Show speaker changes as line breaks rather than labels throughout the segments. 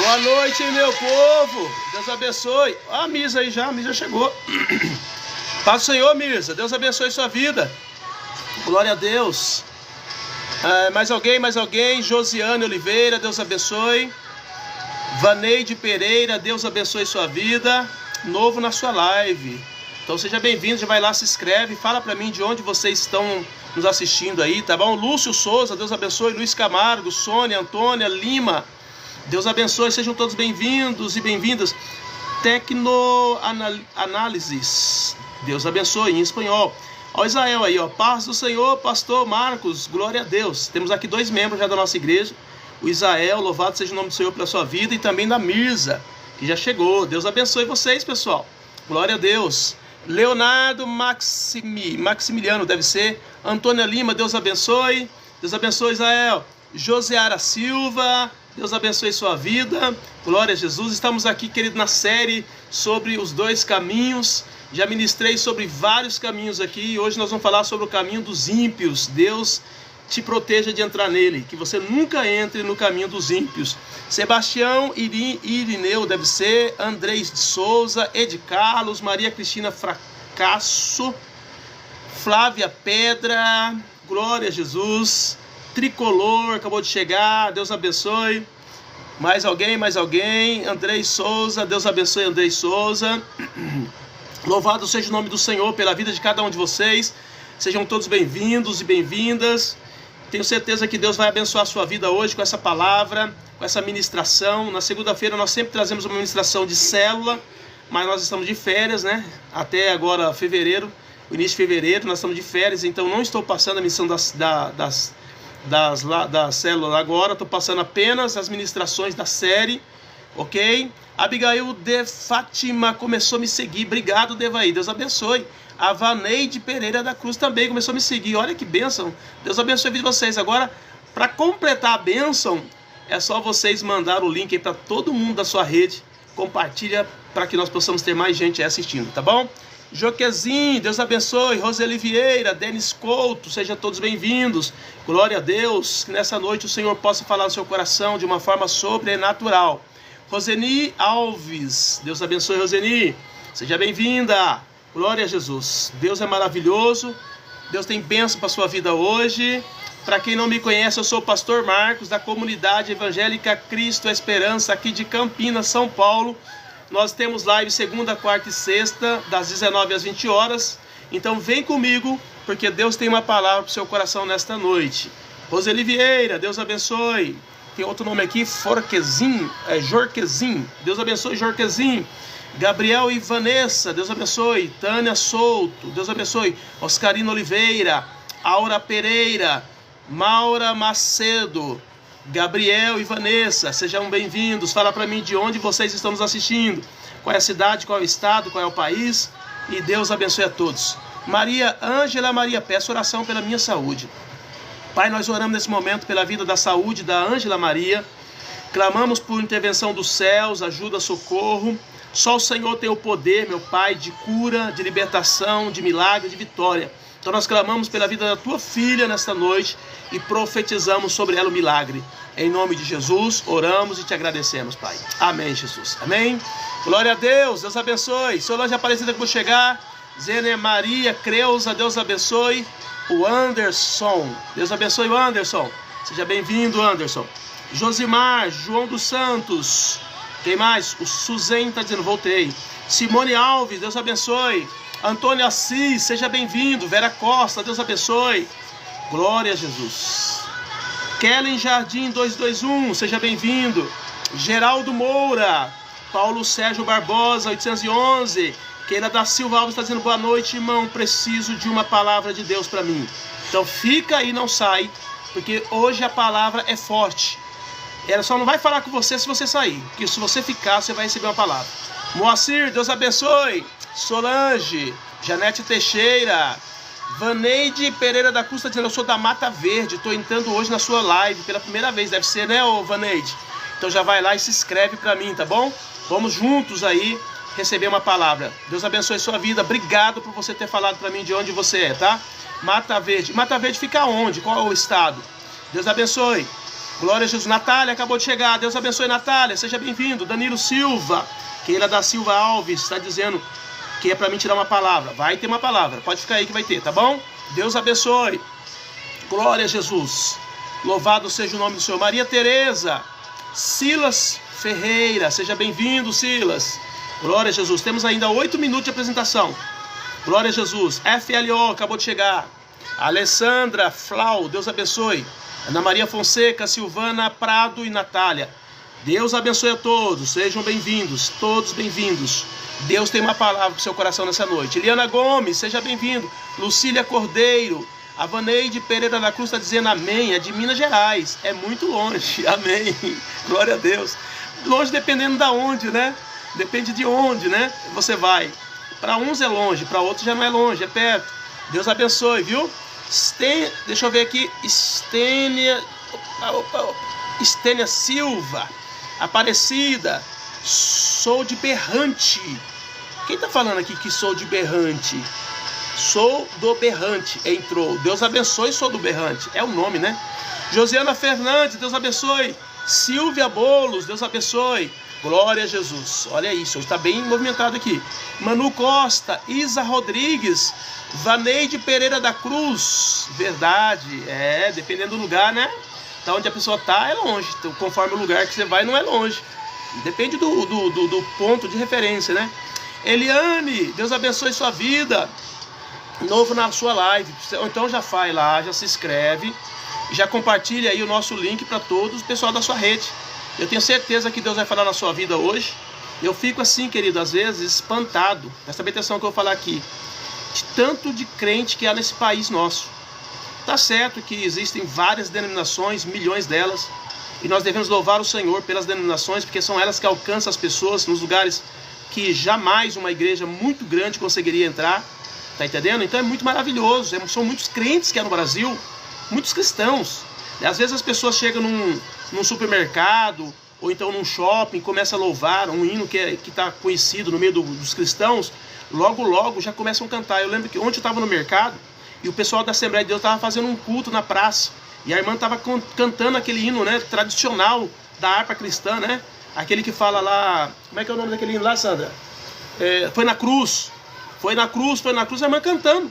Boa noite, meu povo. Deus abençoe. A Misa aí já, a Misa chegou. Paz do Senhor, Misa. Deus abençoe sua vida. Glória a Deus. Mais alguém? Josiane Oliveira, Deus abençoe. Vaneide Pereira, Deus abençoe sua vida. Novo na sua live. Então seja bem-vindo, já vai lá, se inscreve. Fala pra mim de onde vocês estão nos assistindo aí, tá bom? Lúcio Souza, Deus abençoe. Luiz Camargo, Sônia, Antônia, Lima, Deus abençoe, sejam todos bem-vindos e bem-vindas. Tecnoanálises, Deus abençoe, em espanhol. Ó Israel aí, ó, paz do Senhor, pastor Marcos, glória a Deus. Temos aqui 2 membros já da nossa igreja. O Israel, louvado seja o nome do Senhor pela sua vida, e também da Mirza, que já chegou. Deus abençoe vocês, pessoal. Glória a Deus. Leonardo Maximiliano, deve ser. Antônia Lima, Deus abençoe. Deus abençoe, Israel. Joseara Silva, Deus abençoe sua vida. Glória a Jesus. Estamos aqui, querido, na série sobre os 2 caminhos. Já ministrei sobre vários caminhos aqui. E hoje nós vamos falar sobre o caminho dos ímpios. Deus te proteja de entrar nele. Que você nunca entre no caminho dos ímpios. Sebastião Irineu, deve ser. Andrés de Souza. Ed Carlos. Maria Cristina Fracasso. Flávia Pedra. Glória a Jesus. Tricolor, acabou de chegar, Deus abençoe. Mais alguém? Andrei Souza, Deus abençoe Andrei Souza. Louvado seja o nome do Senhor pela vida de cada um de vocês. Sejam todos bem-vindos e bem-vindas. Tenho certeza que Deus vai abençoar a sua vida hoje com essa palavra, com essa ministração. Na segunda-feira nós sempre trazemos uma ministração de célula, mas nós estamos de férias, né? Até agora, fevereiro, o início de fevereiro, nós estamos de férias, então não estou passando a missão da célula agora, estou passando apenas as ministrações da série, ok? Abigail de Fátima começou a me seguir, obrigado, Devaí, Deus abençoe. A Vaneide Pereira da Cruz também começou a me seguir, olha que bênção, Deus abençoe a vida de vocês. Agora, para completar a bênção, é só vocês mandar o link aí para todo mundo da sua rede, compartilha para que nós possamos ter mais gente assistindo, tá bom? Joquezinho, Deus abençoe. Roseli Vieira, Denis Couto, sejam todos bem-vindos. Glória a Deus, que nessa noite o Senhor possa falar no seu coração de uma forma sobrenatural. Roseni Alves, Deus abençoe, Roseni, seja bem-vinda. Glória a Jesus, Deus é maravilhoso, Deus tem bênção para a sua vida hoje. Para quem não me conhece, eu sou o pastor Marcos, da comunidade evangélica Cristo Esperança, aqui de Campinas, São Paulo. Nós temos live segunda, quarta e sexta, das 19 às 20 horas. Então vem comigo, porque Deus tem uma palavra para o seu coração nesta noite. Roseli Vieira, Deus abençoe. Tem outro nome aqui, Jorquezin. Deus abençoe, Jorquezin. Gabriel e Vanessa, Deus abençoe. Tânia Souto, Deus abençoe. Oscarina Oliveira, Aura Pereira, Maura Macedo. Gabriel e Vanessa, sejam bem-vindos. Fala para mim de onde vocês estão nos assistindo, qual é a cidade, qual é o estado, qual é o país, e Deus abençoe a todos. Maria Ângela Maria, peço oração pela minha saúde. Pai, nós oramos nesse momento pela vida da saúde da Ângela Maria, clamamos por intervenção dos céus, ajuda, socorro. Só o Senhor tem o poder, meu Pai, de cura, de libertação, de milagre, de vitória. Então nós clamamos pela vida da tua filha nesta noite e profetizamos sobre ela o milagre. Em nome de Jesus, oramos e te agradecemos, Pai. Amém, Jesus. Amém. Glória a Deus, Deus abençoe. Solange Aparecida que vou chegar. Zene Maria Creuza, Deus abençoe. O Anderson, Deus abençoe o Anderson. Seja bem-vindo, Anderson. Josimar, João dos Santos. Quem mais? O Suzen está dizendo, voltei. Simone Alves, Deus abençoe. Antônio Assis, seja bem-vindo. Vera Costa, Deus abençoe. Glória a Jesus. Kellen Jardim 221, seja bem-vindo. Geraldo Moura. Paulo Sérgio Barbosa 811. Keila da Silva Alves está dizendo boa noite, irmão. Preciso de uma palavra de Deus para mim. Então fica aí, não sai, porque hoje a palavra é forte. Ela só não vai falar com você se você sair, porque se você ficar, você vai receber uma palavra. Moacir, Deus abençoe. Solange, Janete Teixeira, Vaneide Pereira da Cruz está dizendo, eu sou da Mata Verde, estou entrando hoje na sua live pela primeira vez, deve ser, né, ô Vaneide? Então já vai lá e se inscreve para mim, tá bom? Vamos juntos aí receber uma palavra. Deus abençoe sua vida, obrigado por você ter falado para mim de onde você é, tá? Mata Verde fica onde? Qual é o estado? Deus abençoe. Glória a Jesus. Natália acabou de chegar. Deus abençoe, Natália. Seja bem-vindo. Danilo Silva. Keila da Silva Alves está dizendo que é para mim tirar uma palavra. Vai ter uma palavra. Pode ficar aí que vai ter, tá bom? Deus abençoe. Glória a Jesus. Louvado seja o nome do Senhor. Maria Tereza. Silas Ferreira. Seja bem-vindo, Silas. Glória a Jesus. Temos ainda 8 minutos de apresentação. Glória a Jesus. FLO acabou de chegar. Alessandra Flau. Deus abençoe. Ana Maria Fonseca, Silvana Prado e Natália. Deus abençoe a todos. Sejam bem-vindos. Todos bem-vindos. Deus tem uma palavra para o seu coração nessa noite. Eliana Gomes, seja bem-vindo. Lucília Cordeiro. A Vaneide Pereira da Cruz está dizendo amém. É de Minas Gerais. É muito longe. Amém. Glória a Deus. Longe dependendo da onde, né? Depende de onde, né? Você vai. Para uns é longe, para outros já não é longe, é perto. Deus abençoe, viu? Deixa eu ver aqui. Estênia Silva. Aparecida. Sou de Berrante. Quem está falando aqui que sou de Berrante? Sou do Berrante. Entrou. Deus abençoe, sou do Berrante. É o nome, né? Josiana Fernandes, Deus abençoe. Silvia Bolos, Deus abençoe. Glória a Jesus. Olha isso, hoje está bem movimentado aqui. Manu Costa, Isa Rodrigues, Vaneide Pereira da Cruz. Verdade, dependendo do lugar, né? Da onde a pessoa está, é longe. Então, conforme o lugar que você vai, não é longe. Depende do ponto de referência, né? Eliane, Deus abençoe sua vida. Novo na sua live. Então já faz lá, já se inscreve. Já compartilha aí o nosso link para todos o pessoal da sua rede. Eu tenho certeza que Deus vai falar na sua vida hoje. Eu fico assim, querido, às vezes espantado. Presta bem atenção que eu vou falar aqui. De tanto de crente que há nesse país nosso. Tá certo que existem várias denominações, milhões delas. E nós devemos louvar o Senhor pelas denominações, porque são elas que alcançam as pessoas nos lugares que jamais uma igreja muito grande conseguiria entrar. Tá entendendo? Então é muito maravilhoso. São muitos crentes que há no Brasil. Muitos cristãos. E às vezes as pessoas chegam num supermercado ou então num shopping, começa a louvar um hino que está conhecido no meio dos cristãos, logo já começam a cantar. Eu lembro que ontem eu estava no mercado e o pessoal da Assembleia de Deus estava fazendo um culto na praça e a irmã estava cantando aquele hino, né, tradicional da harpa cristã, né? Aquele que fala lá, como é que é o nome daquele hino lá, Sandra? Foi na cruz, a irmã cantando.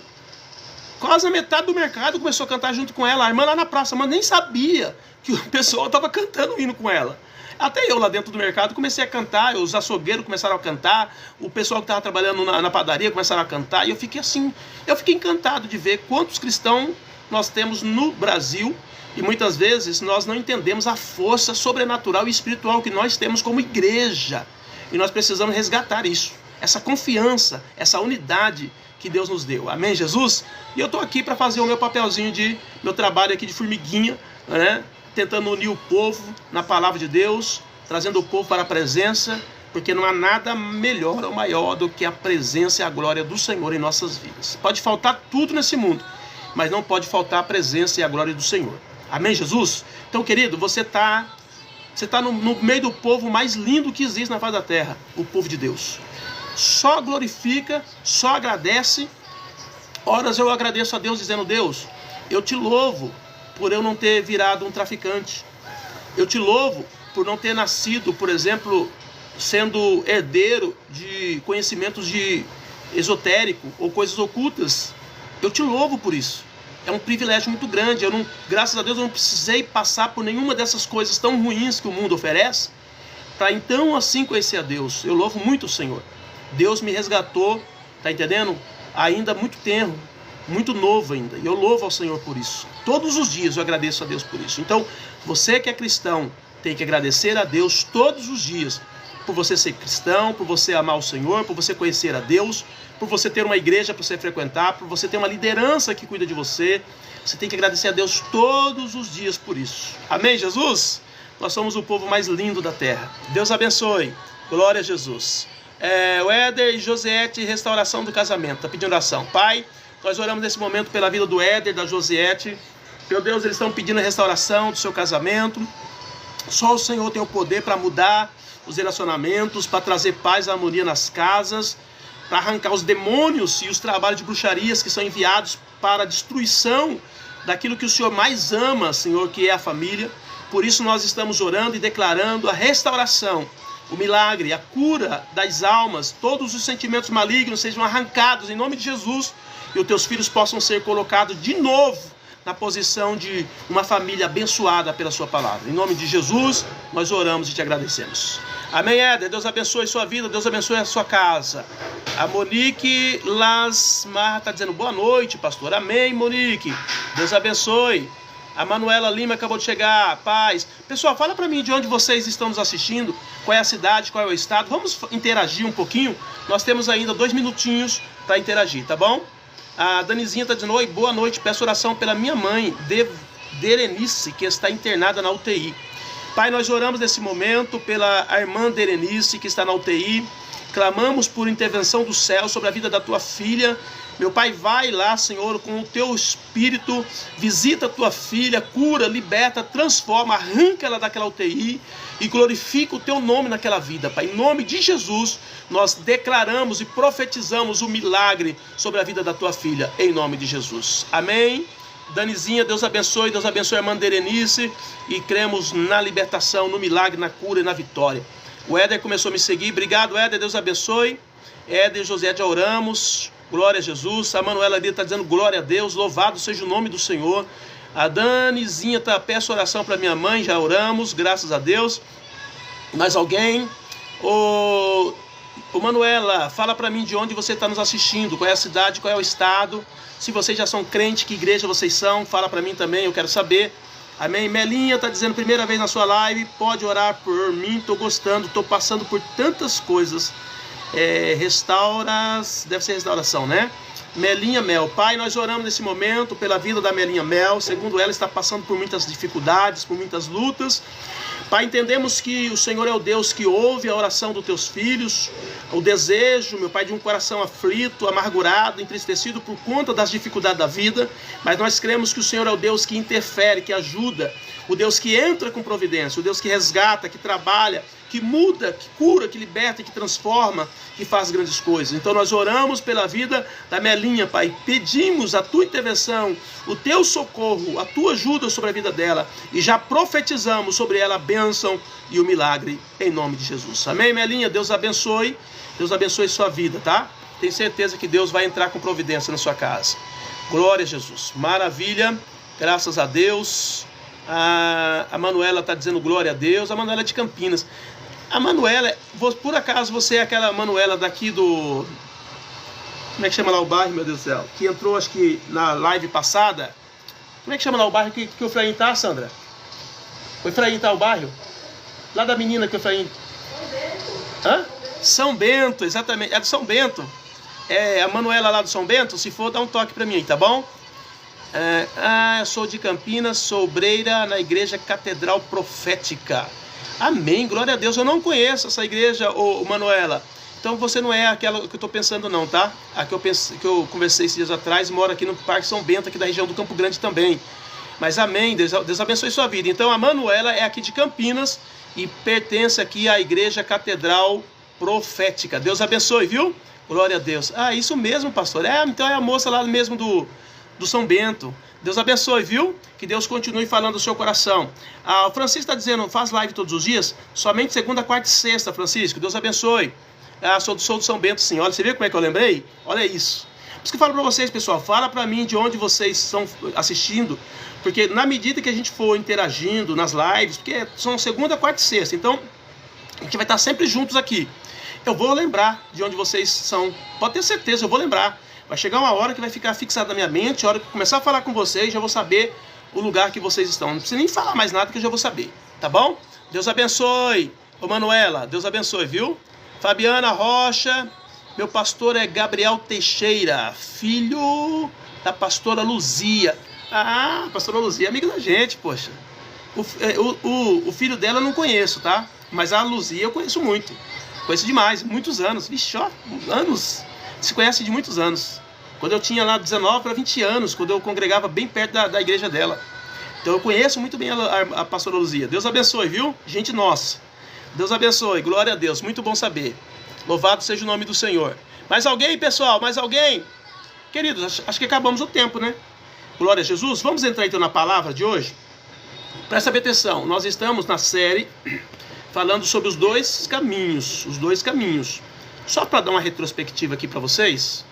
Quase a metade do mercado começou a cantar junto com ela. A irmã lá na praça, mas nem sabia que o pessoal estava cantando o hino com ela. Até eu lá dentro do mercado comecei a cantar, os açougueiros começaram a cantar, o pessoal que estava trabalhando na padaria começaram a cantar, e eu fiquei assim, eu fiquei encantado de ver quantos cristãos nós temos no Brasil, e muitas vezes nós não entendemos a força sobrenatural e espiritual que nós temos como igreja, e nós precisamos resgatar isso, essa confiança, essa unidade que Deus nos deu. Amém, Jesus? E eu estou aqui para fazer o meu papelzinho meu trabalho aqui de formiguinha, né? Tentando unir o povo na palavra de Deus, trazendo o povo para a presença, porque não há nada melhor ou maior do que a presença e a glória do Senhor em nossas vidas. Pode faltar tudo nesse mundo, mas não pode faltar a presença e a glória do Senhor. Amém, Jesus? Então, querido, você está no meio do povo mais lindo que existe na face da terra, o povo de Deus. Só glorifica, só agradece. Horas eu agradeço a Deus dizendo: Deus, eu te louvo por eu não ter virado um traficante. Eu te louvo por não ter nascido, por exemplo, sendo herdeiro de conhecimentos de esotérico ou coisas ocultas. Eu te louvo por isso. É um privilégio muito grande. Graças a Deus eu não precisei passar por nenhuma dessas coisas tão ruins que o mundo oferece, para então assim conhecer a Deus. Eu louvo muito o Senhor. Deus me resgatou, tá entendendo? Ainda há muito tempo, muito novo ainda. E eu louvo ao Senhor por isso. Todos os dias eu agradeço a Deus por isso. Então, você que é cristão, tem que agradecer a Deus todos os dias. Por você ser cristão, por você amar o Senhor, por você conhecer a Deus, por você ter uma igreja para você frequentar, por você ter uma liderança que cuida de você. Você tem que agradecer a Deus todos os dias por isso. Amém, Jesus? Nós somos o povo mais lindo da terra. Deus abençoe. Glória a Jesus. O Éder e Josiete, restauração do casamento. Está pedindo oração. Pai, nós oramos nesse momento pela vida do Éder, da Josiete. Meu Deus, eles estão pedindo a restauração do seu casamento. Só o Senhor tem o poder para mudar os relacionamentos, para trazer paz e harmonia nas casas, para arrancar os demônios e os trabalhos de bruxarias que são enviados para a destruição daquilo que o Senhor mais ama, Senhor, que é a família. Por isso nós estamos orando e declarando a restauração, o milagre, a cura das almas, todos os sentimentos malignos sejam arrancados em nome de Jesus e os teus filhos possam ser colocados de novo na posição de uma família abençoada pela sua palavra. Em nome de Jesus, nós oramos e te agradecemos. Amém, Éder. Deus abençoe sua vida, Deus abençoe a sua casa. A Monique Lasmar está dizendo boa noite, pastor. Amém, Monique. Deus abençoe. A Manuela Lima acabou de chegar, paz. Pessoal, fala para mim de onde vocês estão nos assistindo, qual é a cidade, qual é o estado. Vamos interagir um pouquinho. Nós temos ainda 2 minutinhos para interagir, tá bom? A Danizinha está dizendo, oi, boa noite, peço oração pela minha mãe, Derenice, que está internada na UTI. Pai, nós oramos nesse momento pela irmã Derenice, que está na UTI. Clamamos por intervenção do céu sobre a vida da tua filha. Meu Pai, vai lá, Senhor, com o teu Espírito, visita a tua filha, cura, liberta, transforma, arranca ela daquela UTI e glorifica o teu nome naquela vida, Pai. Em nome de Jesus, nós declaramos e profetizamos o milagre sobre a vida da tua filha, em nome de Jesus. Amém. Danizinha, Deus abençoe a irmã Derenice e cremos na libertação, no milagre, na cura e na vitória. O Éder começou a me seguir, obrigado, Éder, Deus abençoe. Éder e José, já oramos. Glória a Jesus. A Manuela ali está dizendo glória a Deus, louvado seja o nome do Senhor. A Danizinha está, peço oração para minha mãe, já oramos, graças a Deus. Mais alguém? Ô Manuela, fala para mim de onde você está nos assistindo, qual é a cidade, qual é o estado. Se vocês já são crentes, que igreja vocês são, fala para mim também, eu quero saber. Amém? Melinha está dizendo, primeira vez na sua live, pode orar por mim, estou gostando, estou passando por tantas coisas. Deve ser restauração, né? Melinha Mel, Pai, nós oramos nesse momento pela vida da Melinha Mel, segundo ela está passando por muitas dificuldades, por muitas lutas. Pai, entendemos que o Senhor é o Deus que ouve a oração dos teus filhos, o desejo, meu Pai, de um coração aflito, amargurado, entristecido por conta das dificuldades da vida, mas nós cremos que o Senhor é o Deus que interfere, que ajuda, o Deus que entra com providência, o Deus que resgata, que trabalha, que muda, que cura, que liberta, que transforma, que faz grandes coisas. Então nós oramos pela vida da Melinha, Pai, pedimos a tua intervenção, o teu socorro, a tua ajuda sobre a vida dela e já profetizamos sobre ela a bênção e o milagre em nome de Jesus. Amém, Melinha? Deus abençoe sua vida, tá? Tenho certeza que Deus vai entrar com providência na sua casa. Glória a Jesus, maravilha, graças a Deus. A Manuela está dizendo glória a Deus. A Manuela é de Campinas. A Manuela, por acaso você é aquela Manuela daqui do... Como é que chama lá o bairro, meu Deus do céu? Que entrou, acho que na live passada. Como é que chama lá o bairro que o Efraim tá, Sandra? O Efraim tá o bairro? Lá da menina que o Efraim... Hã? São Bento, exatamente. É do São Bento. É a Manuela lá do São Bento. Se for, dá um toque pra mim aí, tá bom? Eu sou de Campinas, sou obreira na igreja Catedral Profética. Amém, glória a Deus. Eu não conheço essa igreja, Manuela. Então você não é aquela que eu estou pensando não, tá? A que eu conversei esses dias atrás, moro aqui no Parque São Bento, aqui da região do Campo Grande também. Mas amém, Deus abençoe sua vida. Então a Manuela é aqui de Campinas e pertence aqui à igreja Catedral Profética. Deus abençoe, viu? Glória a Deus. Isso mesmo, pastor. Então é a moça lá mesmo do São Bento. Deus abençoe, viu? Que Deus continue falando do seu coração. O Francisco está dizendo, faz live todos os dias? Somente segunda, quarta e sexta, Francisco. Deus abençoe. Sou do São Bento, sim. Olha, você viu como é que eu lembrei? Olha isso. Por isso que eu falo para vocês, pessoal. Fala para mim de onde vocês estão assistindo. Porque na medida que a gente for interagindo nas lives, porque são segunda, quarta e sexta. Então, a gente vai estar sempre juntos aqui. Eu vou lembrar de onde vocês são. Pode ter certeza, eu vou lembrar. Vai chegar uma hora que vai ficar fixado na minha mente. A hora que eu começar a falar com vocês, já vou saber o lugar que vocês estão. Não precisa nem falar mais nada que eu já vou saber. Tá bom? Deus abençoe. Ô Manuela, Deus abençoe, viu? Fabiana Rocha. Meu pastor é Gabriel Teixeira, filho da pastora Luzia. Pastora Luzia é amiga da gente, poxa. O filho dela eu não conheço, tá? Mas a Luzia eu conheço muito. Conheço demais, muitos anos. Vixe, ó, anos. Se conhece de muitos anos. Quando eu tinha lá 19 para 20 anos, quando eu congregava bem perto da igreja dela. Então eu conheço muito bem a pastora Luzia. Deus abençoe, viu? Gente nossa. Deus abençoe, glória a Deus. Muito bom saber. Louvado seja o nome do Senhor. Mais alguém, pessoal? Mais alguém? Queridos, acho que acabamos o tempo, né? Glória a Jesus. Vamos entrar então na palavra de hoje? Presta bem atenção, nós estamos na série falando sobre os dois caminhos. Só para dar uma retrospectiva aqui para vocês,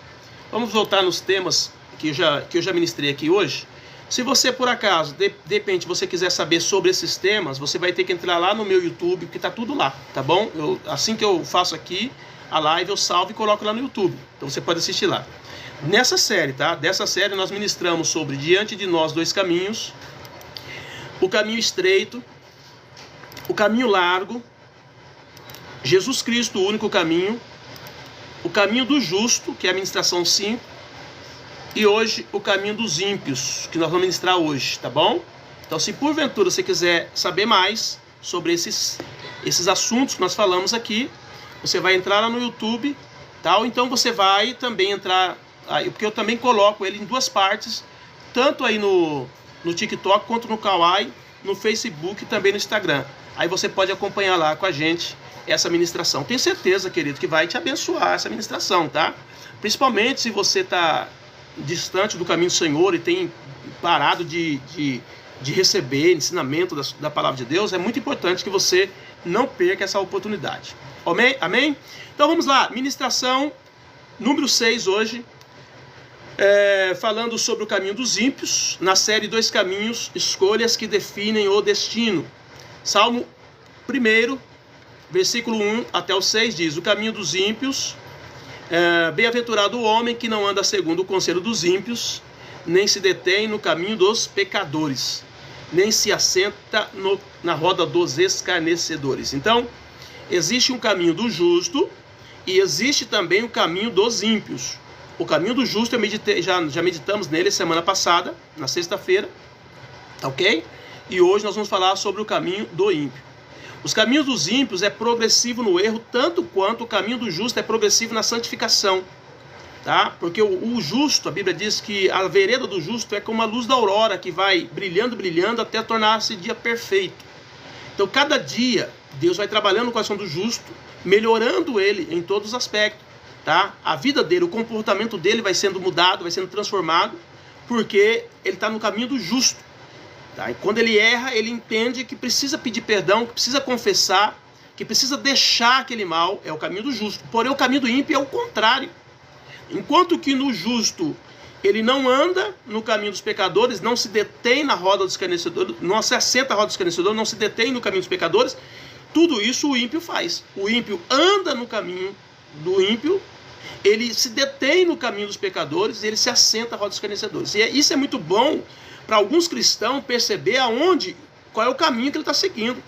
vamos voltar nos temas que eu já ministrei aqui hoje. Se você, por acaso, de repente, você quiser saber sobre esses temas, você vai ter que entrar lá no meu YouTube, que está tudo lá, tá bom? Assim que eu faço aqui a live, eu salvo e coloco lá no YouTube. Então você pode assistir lá. Nessa série, tá? Dessa série nós ministramos sobre diante de nós dois caminhos, o caminho estreito, o caminho largo, Jesus Cristo, o único caminho, o caminho do justo, que é a ministração 5, e hoje o caminho dos ímpios, que nós vamos ministrar hoje, tá bom? Então, se porventura você quiser saber mais sobre esses assuntos que nós falamos aqui, você vai entrar lá no YouTube, tá? Ou então você vai também entrar, porque eu também coloco ele em duas partes, tanto aí no TikTok quanto no Kawaii, no Facebook e também no Instagram. Aí você pode acompanhar lá com a gente essa ministração. Tenho certeza, querido, que vai te abençoar essa ministração, tá? Principalmente se você está distante do caminho do Senhor e tem parado de receber ensinamento da palavra de Deus, é muito importante que você não perca essa oportunidade. Amém? Amém? Então vamos lá, ministração número 6 hoje, falando sobre o caminho dos ímpios, na série Dois Caminhos, escolhas que definem o destino. Salmo 1, versículo 1 até o 6 diz: o caminho dos ímpios, bem-aventurado o homem que não anda segundo o conselho dos ímpios, nem se detém no caminho dos pecadores, nem se assenta na roda dos escarnecedores. Então, existe um caminho do justo e existe também o caminho dos ímpios. O caminho do justo, já meditamos nele semana passada, na sexta-feira, ok? E hoje nós vamos falar sobre o caminho do ímpio. Os caminhos dos ímpios é progressivo no erro, tanto quanto o caminho do justo é progressivo na santificação, tá? Porque o justo, a Bíblia diz que a vereda do justo é como a luz da aurora, que vai brilhando, brilhando, até tornar-se dia perfeito. Então, cada dia, Deus vai trabalhando no coração do justo, melhorando ele em todos os aspectos, tá? A vida dele, o comportamento dele vai sendo mudado, vai sendo transformado, porque ele está no caminho do justo. Tá? E quando ele erra, ele entende que precisa pedir perdão, que precisa confessar, que precisa deixar aquele mal, é o caminho do justo. Porém, o caminho do ímpio é o contrário. Enquanto que no justo, ele não anda no caminho dos pecadores, não se detém na roda dos escarnecedores, não se assenta na roda dos escarnecedores, não se detém no caminho dos pecadores, tudo isso o ímpio faz. O ímpio anda no caminho do ímpio, ele se detém no caminho dos pecadores, ele se assenta na roda dos escarnecedores. E isso é muito bom para alguns cristãos perceber qual é o caminho que ele está seguindo.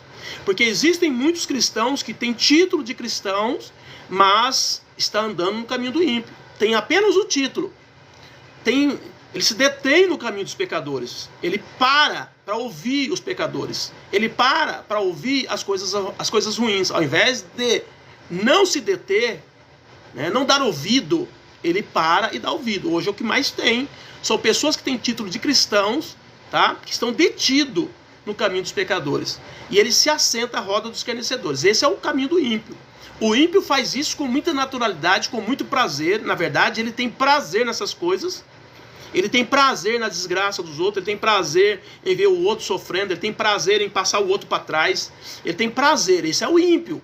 Porque existem muitos cristãos que têm título de cristãos, mas está andando no caminho do ímpio. Tem apenas o título. Ele se detém no caminho dos pecadores. Ele para ouvir os pecadores. Ele para ouvir as coisas ruins. Ao invés de não se deter, né, não dar ouvido, ele para e dá ouvido. Hoje é o que mais tem. São pessoas que têm título de cristãos, tá? Que estão detidos no caminho dos pecadores. E ele se assenta à roda dos escarnecedores. Esse é o caminho do ímpio. O ímpio faz isso com muita naturalidade, com muito prazer. Na verdade, ele tem prazer nessas coisas. Ele tem prazer na desgraça dos outros. Ele tem prazer em ver o outro sofrendo. Ele tem prazer em passar o outro para trás. Ele tem prazer. Esse é o ímpio.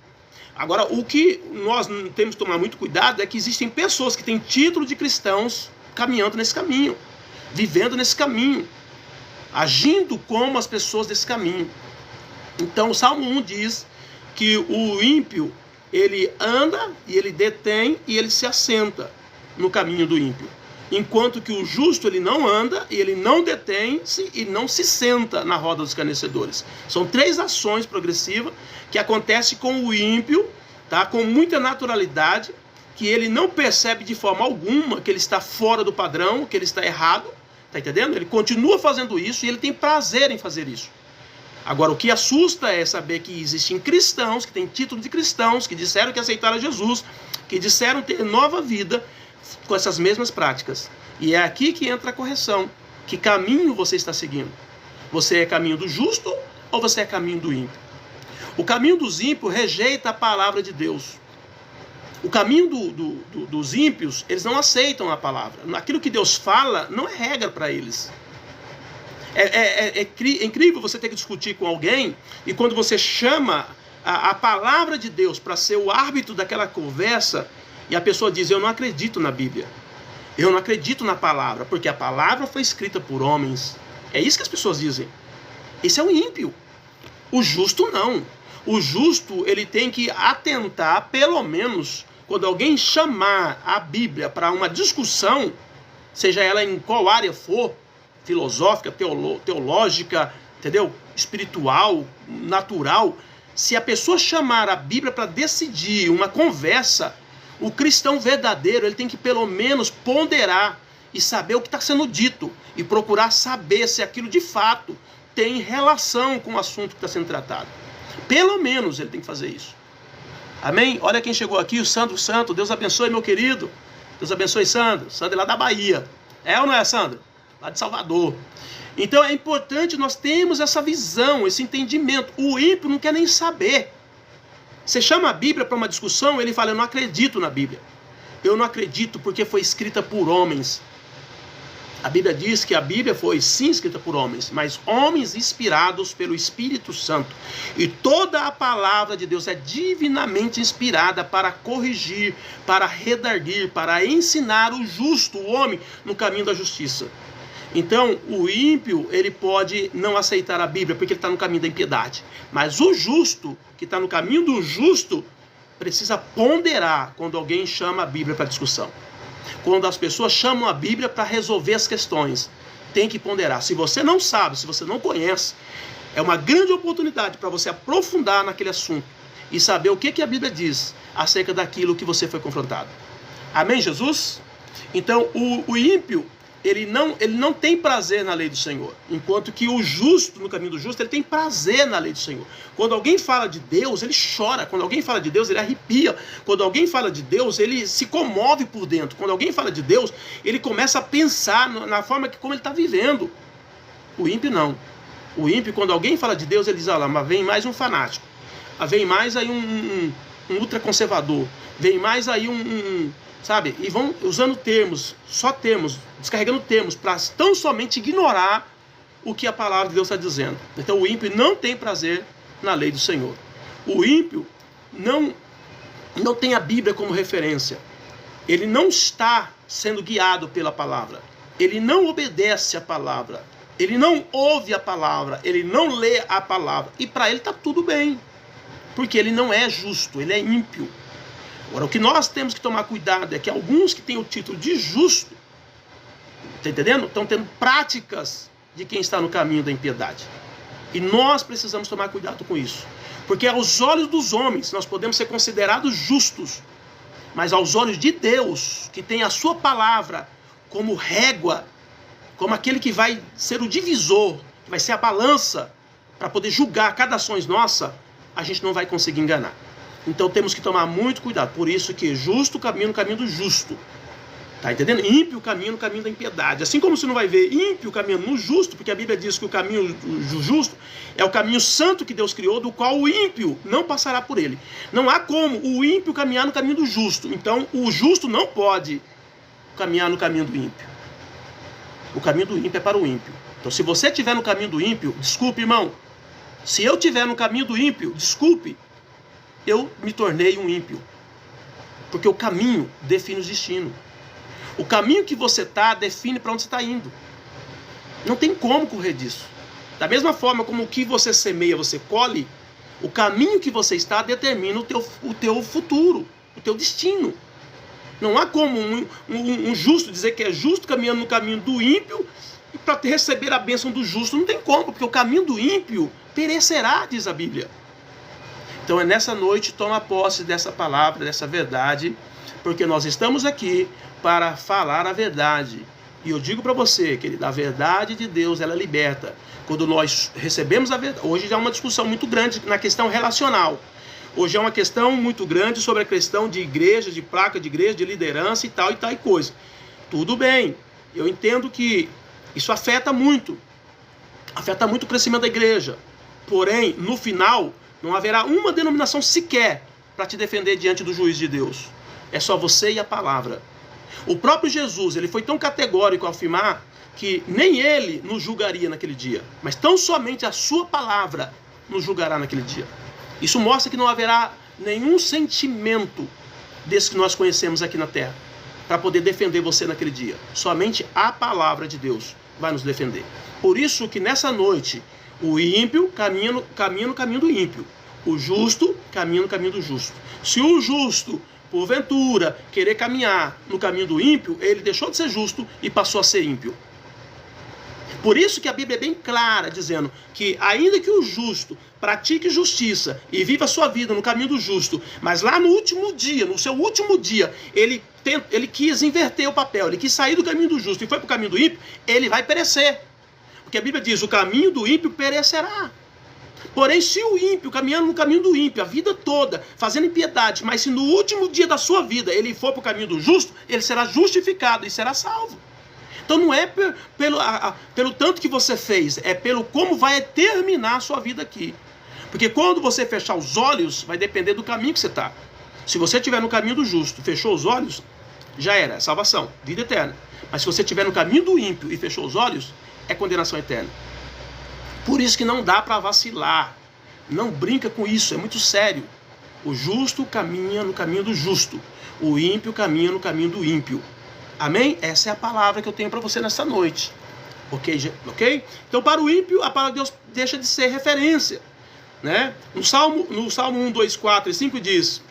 Agora, o que nós temos que tomar muito cuidado é que existem pessoas que têm título de cristãos caminhando nesse caminho, vivendo nesse caminho, agindo como as pessoas desse caminho. Então o Salmo 1 diz que o ímpio, ele anda e ele detém e ele se assenta no caminho do ímpio, enquanto que o justo, ele não anda e ele não detém-se e não se senta na roda dos escarnecedores. São 3 ações progressivas que acontecem com o ímpio, tá? Com muita naturalidade, que ele não percebe de forma alguma que ele está fora do padrão, que ele está errado, tá entendendo? Ele continua fazendo isso e ele tem prazer em fazer isso. Agora, o que assusta é saber que existem cristãos, que têm título de cristãos, que disseram que aceitaram Jesus, que disseram ter nova vida com essas mesmas práticas. E é aqui que entra a correção. Que caminho você está seguindo? Você é caminho do justo ou você é caminho do ímpio? O caminho dos ímpios rejeita a palavra de Deus. O caminho dos ímpios, eles não aceitam a palavra. Aquilo que Deus fala não é regra para eles. É incrível você ter que discutir com alguém e quando você chama a palavra de Deus para ser o árbitro daquela conversa e a pessoa diz: eu não acredito na Bíblia, eu não acredito na palavra, porque a palavra foi escrita por homens. É isso que as pessoas dizem. Esse é o ímpio. O justo não. O justo, ele tem que atentar, pelo menos, quando alguém chamar a Bíblia para uma discussão, seja ela em qual área for, filosófica, teológica, entendeu? Espiritual, natural. Se a pessoa chamar a Bíblia para decidir uma conversa, o cristão verdadeiro, ele tem que pelo menos ponderar e saber o que está sendo dito e procurar saber se aquilo de fato tem relação com o assunto que está sendo tratado. Pelo menos ele tem que fazer isso. Amém? Olha quem chegou aqui, o Sandro Santo. Deus abençoe, meu querido. Deus abençoe, Sandro. Sandro é lá da Bahia. É ou não é, Sandro? Lá de Salvador. Então é importante nós termos essa visão, esse entendimento. O ímpio não quer nem saber. Você chama a Bíblia para uma discussão, ele fala: eu não acredito na Bíblia. Eu não acredito porque foi escrita por homens. A Bíblia diz que a Bíblia foi sim escrita por homens, mas homens inspirados pelo Espírito Santo. E toda a palavra de Deus é divinamente inspirada para corrigir, para redarguir, para ensinar o justo, o homem, no caminho da justiça. Então, o ímpio, ele pode não aceitar a Bíblia porque ele está no caminho da impiedade. Mas o justo, que está no caminho do justo, precisa ponderar quando alguém chama a Bíblia para discussão. Quando as pessoas chamam a Bíblia para resolver as questões, tem que ponderar. Se você não sabe, se você não conhece, é uma grande oportunidade para você aprofundar naquele assunto e saber o que a Bíblia diz acerca daquilo que você foi confrontado. Amém, Jesus? Então, o ímpio, ele não tem prazer na lei do Senhor, enquanto que o justo, no caminho do justo, ele tem prazer na lei do Senhor. Quando alguém fala de Deus, ele chora. Quando alguém fala de Deus, ele arrepia. Quando alguém fala de Deus, ele se comove por dentro. Quando alguém fala de Deus, ele começa a pensar na forma como ele está vivendo. O ímpio não. O ímpio, quando alguém fala de Deus, ele diz: olha lá, mas vem mais um fanático, vem mais aí um ultraconservador, vem mais aí sabe? E vão usando termos, só termos, descarregando termos, para tão somente ignorar o que a palavra de Deus está dizendo. Então o ímpio não tem prazer na lei do Senhor. O ímpio não tem a Bíblia como referência. Ele não está sendo guiado pela palavra. Ele não obedece a palavra. Ele não ouve a palavra. Ele não lê a palavra. E para ele está tudo bem. Porque ele não é justo, ele é ímpio. Agora, o que nós temos que tomar cuidado é que alguns que têm o título de justo, está entendendo? Estão tendo práticas de quem está no caminho da impiedade. E nós precisamos tomar cuidado com isso. Porque aos olhos dos homens nós podemos ser considerados justos, mas aos olhos de Deus, que tem a sua palavra como régua, como aquele que vai ser o divisor, que vai ser a balança para poder julgar cada ação nossa, a gente não vai conseguir enganar. Então temos que tomar muito cuidado. Por isso que justo caminho no caminho do justo. Tá entendendo? Ímpio caminho no caminho da impiedade. Assim como você não vai ver ímpio caminhando no justo, porque a Bíblia diz que o caminho do justo é o caminho santo que Deus criou, do qual o ímpio não passará por ele. Não há como o ímpio caminhar no caminho do justo. Então o justo não pode caminhar no caminho do ímpio. O caminho do ímpio é para o ímpio. Então se você estiver no caminho do ímpio, desculpe, irmão. Se eu estiver no caminho do ímpio, desculpe, eu me tornei um ímpio. Porque o caminho define o destino. O caminho que você está define para onde você está indo. Não tem como correr disso. Da mesma forma como o que você semeia, você colhe, o caminho que você está determina o teu futuro, o teu destino. Não há como um justo dizer que é justo caminhando no caminho do ímpio e para receber a bênção do justo. Não tem como, porque o caminho do ímpio perecerá, diz a Bíblia. Então é nessa noite, toma posse dessa palavra, dessa verdade, porque nós estamos aqui para falar a verdade. E eu digo para você, querido, a verdade de Deus, ela liberta. Quando nós recebemos a verdade, hoje já é uma discussão muito grande na questão relacional. Hoje é uma questão muito grande sobre a questão de igreja, de placa de igreja, de liderança e tal e coisa. Tudo bem, eu entendo que isso afeta muito o crescimento da igreja. Porém, no final, não haverá uma denominação sequer para te defender diante do juiz de Deus. É só você e a palavra. O próprio Jesus, ele foi tão categórico ao afirmar que nem ele nos julgaria naquele dia, mas tão somente a sua palavra nos julgará naquele dia. Isso mostra que não haverá nenhum sentimento desse que nós conhecemos aqui na terra para poder defender você naquele dia. Somente a palavra de Deus vai nos defender. Por isso que nessa noite, o ímpio caminha no caminho do ímpio. O justo caminha no caminho do justo. Se o justo, porventura, querer caminhar no caminho do ímpio, ele deixou de ser justo e passou a ser ímpio. Por isso que a Bíblia é bem clara, dizendo que ainda que o justo pratique justiça e viva a sua vida no caminho do justo, mas lá no último dia, no seu último dia, ele quis inverter o papel, ele quis sair do caminho do justo e foi para o caminho do ímpio, ele vai perecer. Porque a Bíblia diz, o caminho do ímpio perecerá. Porém, se o ímpio, caminhando no caminho do ímpio, a vida toda, fazendo impiedade, mas se no último dia da sua vida ele for para o caminho do justo, ele será justificado e será salvo. Então não é pelo tanto que você fez, é pelo como vai terminar a sua vida aqui. Porque quando você fechar os olhos, vai depender do caminho que você está. Se você estiver no caminho do justo, fechou os olhos, já era, é salvação, vida eterna. Mas se você estiver no caminho do ímpio e fechou os olhos, é condenação eterna. Por isso que não dá para vacilar. Não brinca com isso, é muito sério. O justo caminha no caminho do justo. O ímpio caminha no caminho do ímpio. Amém? Essa é a palavra que eu tenho para você nessa noite. Ok? Então, para o ímpio, a palavra de Deus deixa de ser referência. Né? No Salmo 1, 2, 4 e 5 diz: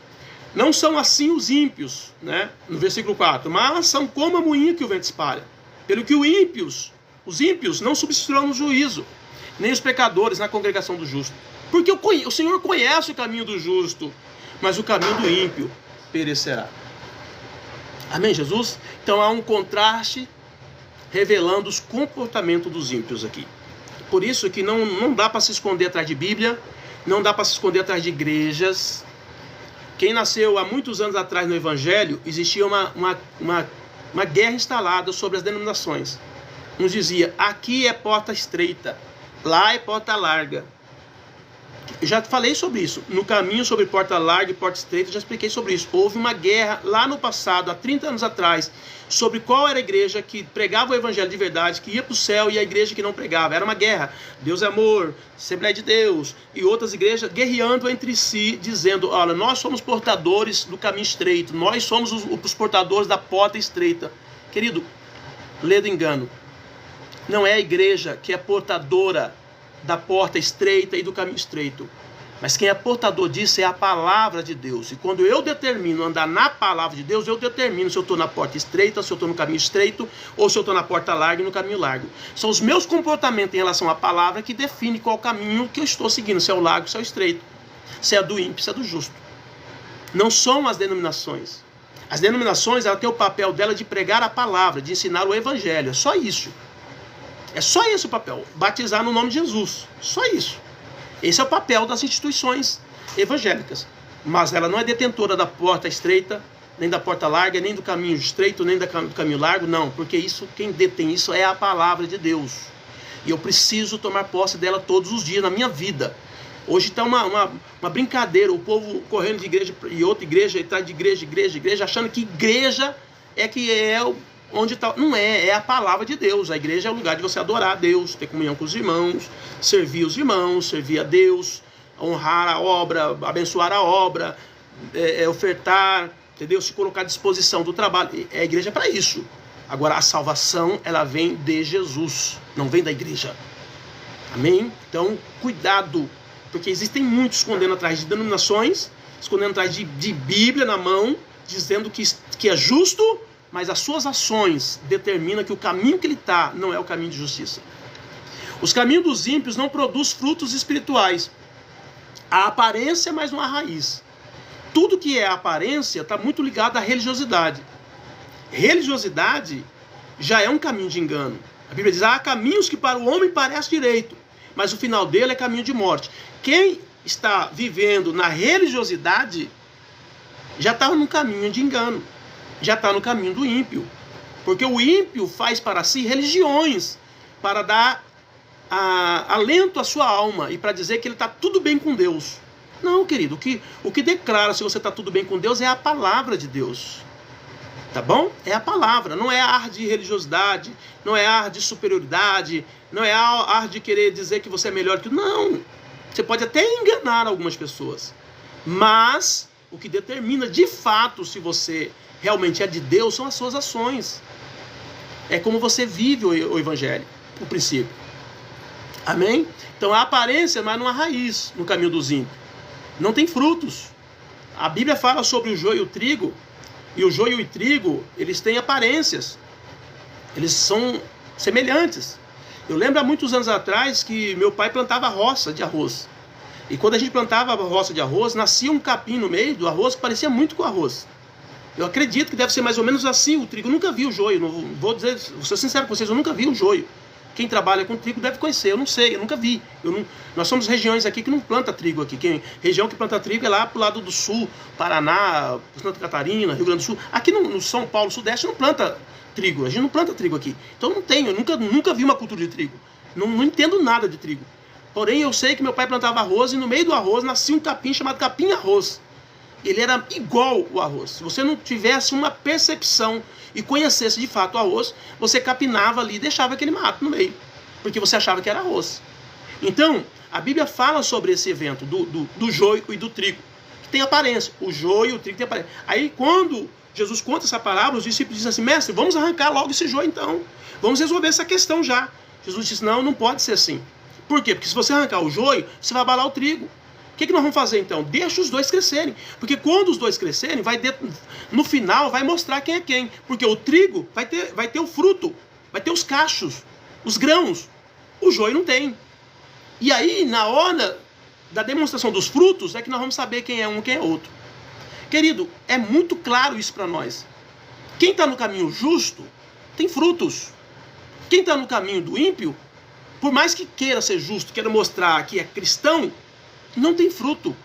não são assim os ímpios, né? No versículo 4, mas são como a moinha que o vento espalha. Pelo que os ímpios não subsistirão no juízo, nem os pecadores na congregação do justo. Porque o Senhor conhece o caminho do justo, mas o caminho do ímpio perecerá. Amém, Jesus? Então há um contraste revelando os comportamentos dos ímpios aqui. Por isso que não dá para se esconder atrás de Bíblia, não dá para se esconder atrás de igrejas. Quem nasceu há muitos anos atrás no Evangelho, existia uma guerra instalada sobre as denominações. Uns dizia, aqui é porta estreita, lá é porta larga. Eu já falei sobre isso. No caminho sobre porta larga e porta estreita, já expliquei sobre isso. Houve uma guerra lá no passado, há 30 anos atrás, sobre qual era a igreja que pregava o evangelho de verdade, que ia para o céu, e a igreja que não pregava. Era uma guerra. Deus é amor, Assembleia de Deus e outras igrejas guerreando entre si, dizendo, olha, nós somos portadores do caminho estreito, nós somos os portadores da porta estreita. Querido, lê do engano. Não é a igreja que é portadora da porta estreita e do caminho estreito. Mas quem é portador disso é a palavra de Deus. E quando eu determino andar na palavra de Deus, eu determino se eu estou na porta estreita, se eu estou no caminho estreito, ou se eu estou na porta larga e no caminho largo. São os meus comportamentos em relação à palavra que definem qual caminho que eu estou seguindo, se é o largo, se é o estreito, se é do ímpio, se é do justo. Não são as denominações. As denominações, ela tem o papel dela de pregar a palavra, de ensinar o evangelho. É só isso. É só esse o papel, batizar no nome de Jesus, só isso. Esse é o papel das instituições evangélicas, mas ela não é detentora da porta estreita, nem da porta larga, nem do caminho estreito, nem do caminho largo, não, porque isso, quem detém isso é a palavra de Deus, e eu preciso tomar posse dela todos os dias na minha vida. Hoje está uma brincadeira, o povo correndo de igreja e outra igreja, atrás de igreja, achando que igreja é que é onde está. Não é, é a palavra de Deus. A igreja é o lugar de você adorar a Deus, ter comunhão com os irmãos, servir os irmãos, servir a Deus, honrar a obra, abençoar a obra, ofertar, entendeu? Se colocar à disposição do trabalho. A igreja é para isso. Agora, a salvação, ela vem de Jesus, não vem da igreja. Amém? Então, cuidado, porque existem muitos escondendo atrás de denominações, escondendo atrás de Bíblia na mão, dizendo que é justo, mas as suas ações determinam que o caminho que ele está não é o caminho de justiça. Os caminhos dos ímpios não produzem frutos espirituais. A aparência, mas não a raiz. Tudo que é aparência está muito ligado à religiosidade. Religiosidade já é um caminho de engano. A Bíblia diz, há caminhos que para o homem parece direito, mas o final dele é caminho de morte. Quem está vivendo na religiosidade já está no caminho de engano. Já está no caminho do ímpio. Porque o ímpio faz para si religiões para dar alento à sua alma e para dizer que ele está tudo bem com Deus. Não, querido, o que declara se você está tudo bem com Deus é a palavra de Deus. Tá bom? É a palavra, não é ar de religiosidade, não é ar de superioridade, não é ar de querer dizer que você é melhor que... Não! Você pode até enganar algumas pessoas, mas o que determina de fato se você realmente é de Deus são as suas ações. É como você vive o evangelho, o princípio. Amém? Então a aparência, mas não há raiz no caminho dos ímpios. Não tem frutos. A Bíblia fala sobre o joio e o trigo, e o joio e o trigo, eles têm aparências. Eles são semelhantes. Eu lembro há muitos anos atrás que meu pai plantava roça de arroz. E quando a gente plantava a roça de arroz, nascia um capim no meio do arroz que parecia muito com arroz. Eu acredito que deve ser mais ou menos assim o trigo. Eu nunca vi o joio. Não vou dizer, vou ser sincero com vocês, eu nunca vi o joio. Quem trabalha com trigo deve conhecer, eu não sei, eu nunca vi. Nós somos regiões aqui que não planta trigo aqui. Região que planta trigo é lá pro lado do sul, Paraná, Santa Catarina, Rio Grande do Sul. Aqui no São Paulo, Sudeste, não planta trigo. A gente não planta trigo aqui. Então não tenho, eu nunca vi uma cultura de trigo. Não entendo nada de trigo. Porém, eu sei que meu pai plantava arroz e no meio do arroz nascia um capim chamado capim-arroz. Ele era igual o arroz. Se você não tivesse uma percepção e conhecesse de fato o arroz, você capinava ali e deixava aquele mato no meio, porque você achava que era arroz. Então, a Bíblia fala sobre esse evento do joio e do trigo, que tem aparência. O joio e o trigo tem aparência. Aí, quando Jesus conta essa parábola, os discípulos dizem assim: mestre, vamos arrancar logo esse joio então. Vamos resolver essa questão já. Jesus disse: não pode ser assim. Por quê? Porque se você arrancar o joio, você vai abalar o trigo. O que nós vamos fazer então? Deixa os dois crescerem. Porque quando os dois crescerem, no final vai mostrar quem é quem. Porque o trigo vai ter o fruto, vai ter os cachos, os grãos. O joio não tem. E aí, na hora da demonstração dos frutos, é que nós vamos saber quem é um e quem é outro. Querido, é muito claro isso para nós. Quem está no caminho justo tem frutos. Quem está no caminho do ímpio, por mais que queira ser justo, queira mostrar que é cristão, não tem fruto.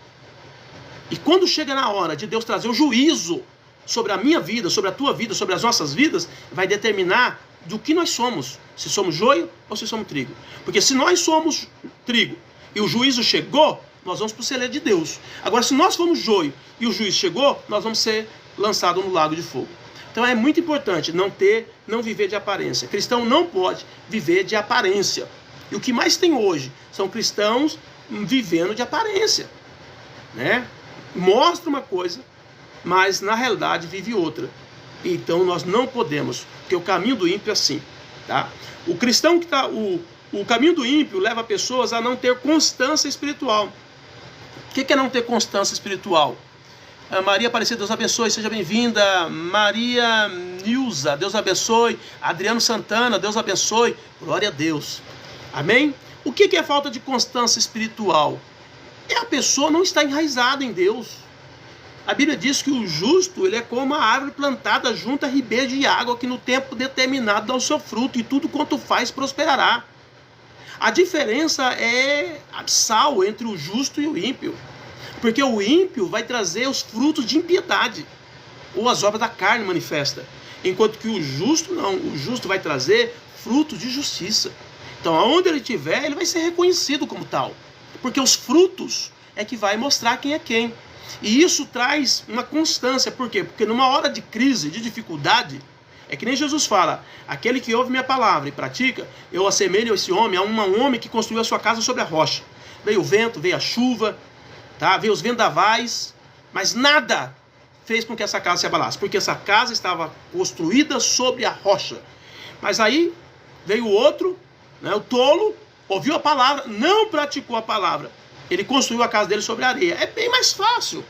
E quando chega na hora de Deus trazer o juízo sobre a minha vida, sobre a tua vida, sobre as nossas vidas, vai determinar do que nós somos. Se somos joio ou se somos trigo. Porque se nós somos trigo e o juízo chegou, nós vamos para o celeiro de Deus. Agora, se nós formos joio e o juízo chegou, nós vamos ser lançados no lago de fogo. Então é muito importante não viver de aparência. Cristão não pode viver de aparência. E o que mais tem hoje são cristãos vivendo de aparência, né? Mostra uma coisa, mas na realidade vive outra. Então nós não podemos, porque o caminho do ímpio é assim, tá? O cristão que está, o caminho do ímpio leva pessoas a não ter constância espiritual. O que é não ter constância espiritual? Maria Aparecida, Deus abençoe, seja bem-vinda. Maria Nilza, Deus abençoe. Adriano Santana, Deus abençoe. Glória a Deus. Amém? O que é falta de constância espiritual? É a pessoa não estar enraizada em Deus. A Bíblia diz que o justo, ele é como a árvore plantada junto a ribeiro de água, que no tempo determinado dá o seu fruto, e tudo quanto faz prosperará. A diferença é abissal entre o justo e o ímpio. Porque o ímpio vai trazer os frutos de impiedade, ou as obras da carne manifesta. Enquanto que o justo não. O justo vai trazer frutos de justiça. Então, aonde ele estiver, ele vai ser reconhecido como tal. Porque os frutos é que vai mostrar quem é quem. E isso traz uma constância. Por quê? Porque numa hora de crise, de dificuldade, é que nem Jesus fala: aquele que ouve minha palavra e pratica, eu assemelho esse homem a um homem que construiu a sua casa sobre a rocha. Veio o vento, veio a chuva, tá? Veio os vendavais, mas nada fez com que essa casa se abalasse. Porque essa casa estava construída sobre a rocha. Mas aí veio o outro, né, o tolo, ouviu a palavra, não praticou a palavra. Ele construiu a casa dele sobre a areia. É bem mais fácil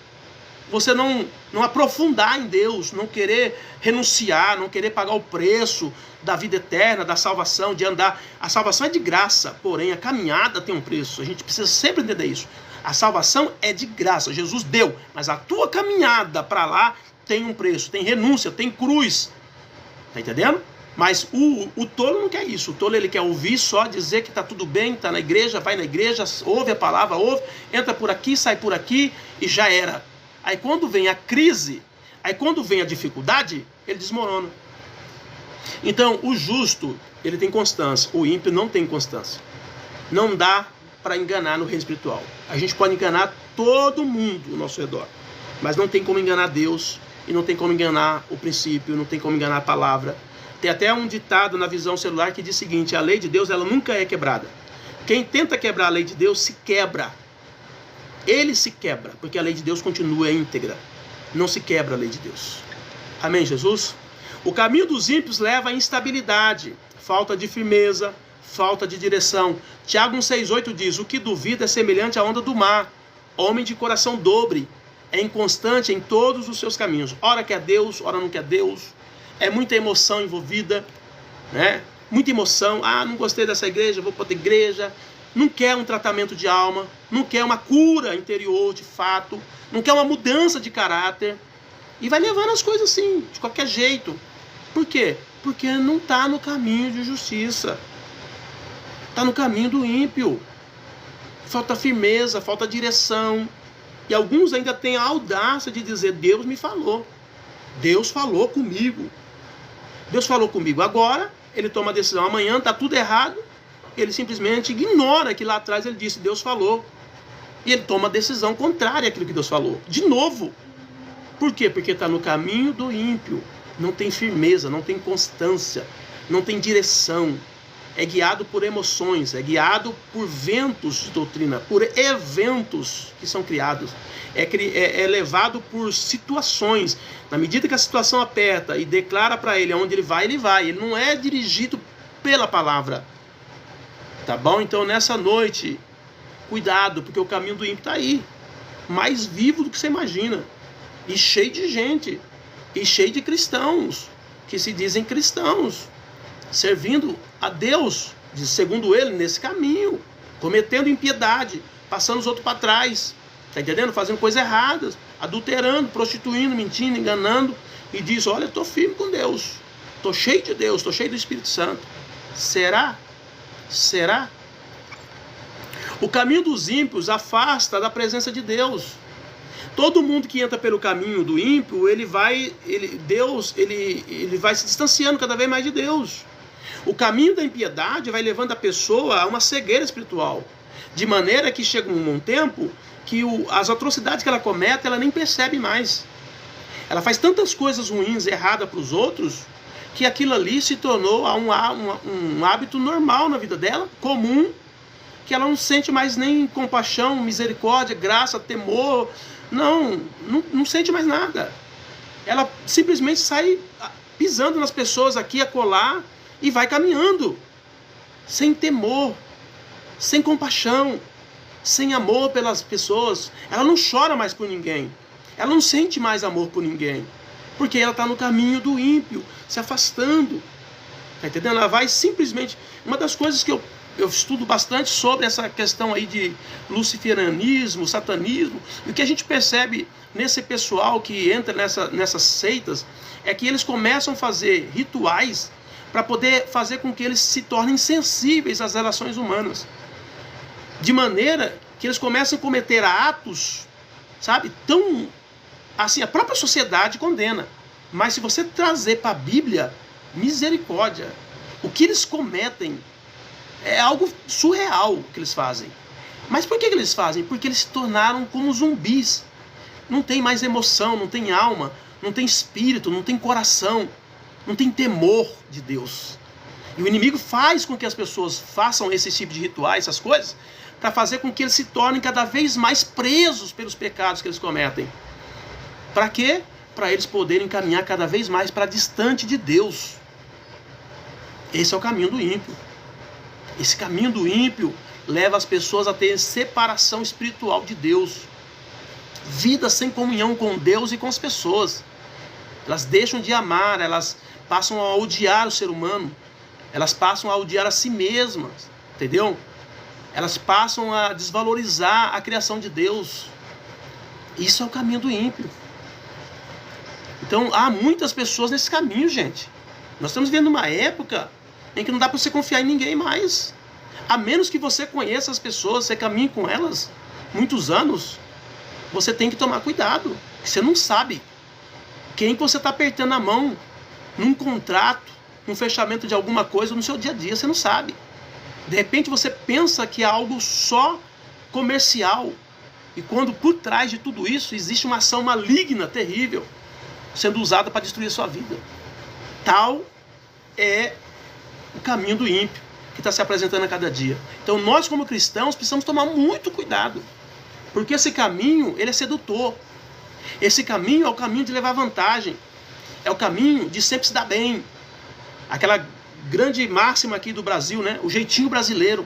você não aprofundar em Deus, não querer renunciar, não querer pagar o preço da vida eterna, da salvação, de andar. A salvação é de graça, porém a caminhada tem um preço. A gente precisa sempre entender isso. A salvação é de graça, Jesus deu, mas a tua caminhada para lá tem um preço, tem renúncia, tem cruz. Tá entendendo? Mas o tolo não quer isso. O tolo, ele quer ouvir só, dizer que está tudo bem, está na igreja, vai na igreja, ouve a palavra, ouve, entra por aqui, sai por aqui e já era. Aí quando vem a crise, aí quando vem a dificuldade, ele desmorona. Então o justo, ele tem constância, o ímpio não tem constância. Não dá para enganar no reino espiritual. A gente pode enganar todo mundo ao nosso redor, mas não tem como enganar Deus e não tem como enganar o princípio, não tem como enganar a palavra. Tem até um ditado na visão celular que diz o seguinte: a lei de Deus, ela nunca é quebrada. Quem tenta quebrar a lei de Deus se quebra. Ele se quebra, porque a lei de Deus continua íntegra. Não se quebra a lei de Deus. Amém, Jesus? O caminho dos ímpios leva à instabilidade, falta de firmeza, falta de direção. Tiago 1,6,8 diz: o que duvida é semelhante à onda do mar, homem de coração dobre, é inconstante em todos os seus caminhos. Ora quer Deus, ora não quer Deus. É muita emoção envolvida, né? Muita emoção. Ah, não gostei dessa igreja, vou para outra igreja. Não quer um tratamento de alma, não quer uma cura interior de fato, não quer uma mudança de caráter. E vai levando as coisas assim, de qualquer jeito. Por quê? Porque não está no caminho de justiça. Está no caminho do ímpio. Falta firmeza, falta direção. E alguns ainda têm a audácia de dizer: Deus me falou. Deus falou comigo. Deus falou comigo. Agora, ele toma a decisão. Amanhã está tudo errado. Ele simplesmente ignora que lá atrás ele disse: Deus falou. E ele toma a decisão contrária àquilo que Deus falou. De novo. Por quê? Porque está no caminho do ímpio. Não tem firmeza, não tem constância, não tem direção. É guiado por emoções, é guiado por ventos de doutrina, por eventos que são criados. É levado por situações. Na medida que a situação aperta e declara para ele aonde ele vai, ele vai. Ele não é dirigido pela palavra. Tá bom? Então nessa noite, cuidado, porque o caminho do ímpio está aí. Mais vivo do que você imagina. E cheio de gente. E cheio de cristãos, que se dizem cristãos, servindo a Deus, segundo ele, nesse caminho, cometendo impiedade, passando os outros para trás, tá entendendo? Fazendo coisas erradas, adulterando, prostituindo, mentindo, enganando, e diz: olha, estou firme com Deus, estou cheio de Deus, estou cheio do Espírito Santo. Será? Será? O caminho dos ímpios afasta da presença de Deus. Todo mundo que entra pelo caminho do ímpio, ele vai se distanciando cada vez mais de Deus. O caminho da impiedade vai levando a pessoa a uma cegueira espiritual, de maneira que chega um tempo que as atrocidades que ela comete, ela nem percebe mais. Ela faz tantas coisas ruins, erradas para os outros, que aquilo ali se tornou um hábito normal na vida dela, comum, que ela não sente mais nem compaixão, misericórdia, graça, temor. Não sente mais nada. Ela simplesmente sai pisando nas pessoas aqui, acolá, e vai caminhando, sem temor, sem compaixão, sem amor pelas pessoas. Ela não chora mais por ninguém. Ela não sente mais amor por ninguém, porque ela está no caminho do ímpio, se afastando. Tá entendendo? Ela vai simplesmente... Uma das coisas que eu estudo bastante sobre essa questão aí de luciferianismo, satanismo, e o que a gente percebe nesse pessoal que entra nessas seitas é que eles começam a fazer rituais para poder fazer com que eles se tornem sensíveis às relações humanas, de maneira que eles começam a cometer atos, sabe, tão assim, a própria sociedade condena. Mas se você trazer para a Bíblia, misericórdia, o que eles cometem é algo surreal que eles fazem. Mas por que eles fazem? Porque eles se tornaram como zumbis. Não tem mais emoção, não tem alma, não tem espírito, não tem coração, não tem temor de Deus. E o inimigo faz com que as pessoas façam esse tipo de rituais, essas coisas, para fazer com que eles se tornem cada vez mais presos pelos pecados que eles cometem. Para quê? Para eles poderem caminhar cada vez mais para distante de Deus. Esse é o caminho do ímpio. Esse caminho do ímpio leva as pessoas a ter separação espiritual de Deus. Vida sem comunhão com Deus e com as pessoas. Elas deixam de amar, elas passam a odiar o ser humano. Elas passam a odiar a si mesmas. Entendeu? Elas passam a desvalorizar a criação de Deus. Isso é o caminho do ímpio. Então há muitas pessoas nesse caminho, gente. Nós estamos vivendo uma época em que não dá para você confiar em ninguém mais. A menos que você conheça as pessoas, você caminhe com elas muitos anos, você tem que tomar cuidado. Você não sabe quem que você está apertando a mão num contrato, num fechamento de alguma coisa no seu dia a dia, você não sabe. De repente você pensa que é algo só comercial, e quando por trás de tudo isso existe uma ação maligna, terrível. sendo usada para destruir a sua vida. Tal é o caminho do ímpio que está se apresentando a cada dia. Então nós, como cristãos, precisamos tomar muito cuidado, porque esse caminho, ele é sedutor. Esse caminho é o caminho de levar vantagem, é o caminho de sempre se dar bem. Aquela grande máxima aqui do Brasil, né? O jeitinho brasileiro.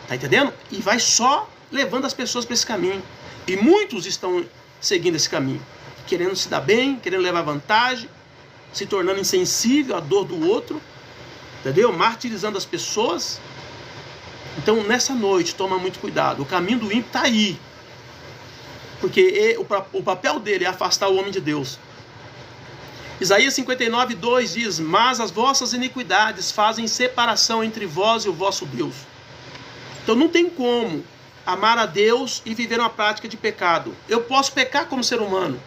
Tá entendendo? E vai só levando as pessoas para esse caminho. E muitos estão seguindo esse caminho, querendo se dar bem, querendo levar vantagem, se tornando insensível à dor do outro, entendeu? Martirizando as pessoas. Então, nessa noite, toma muito cuidado. O caminho do ímpio está aí. Porque o papel dele é afastar o homem de Deus. Isaías 59:2 diz: mas as vossas iniquidades fazem separação entre vós e o vosso Deus. Então não tem como amar a Deus e viver uma prática de pecado. Eu posso pecar como ser humano,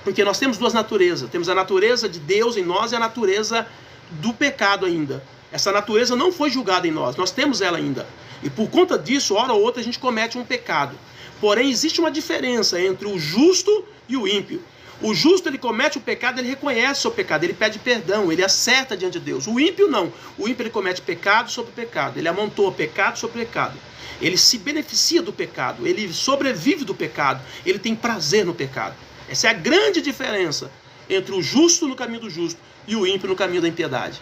porque nós temos duas naturezas. Temos a natureza de Deus em nós e a natureza do pecado ainda. Essa natureza não foi julgada em nós, nós temos ela ainda. E por conta disso, hora ou outra, a gente comete um pecado. Porém, existe uma diferença entre o justo e o ímpio. O justo, ele comete o pecado, ele reconhece o seu pecado, ele pede perdão, ele acerta diante de Deus. O ímpio não. O ímpio, ele comete pecado sobre pecado, ele amontoa pecado sobre pecado. Ele se beneficia do pecado, ele sobrevive do pecado, ele tem prazer no pecado. Essa é a grande diferença entre o justo no caminho do justo e o ímpio no caminho da impiedade.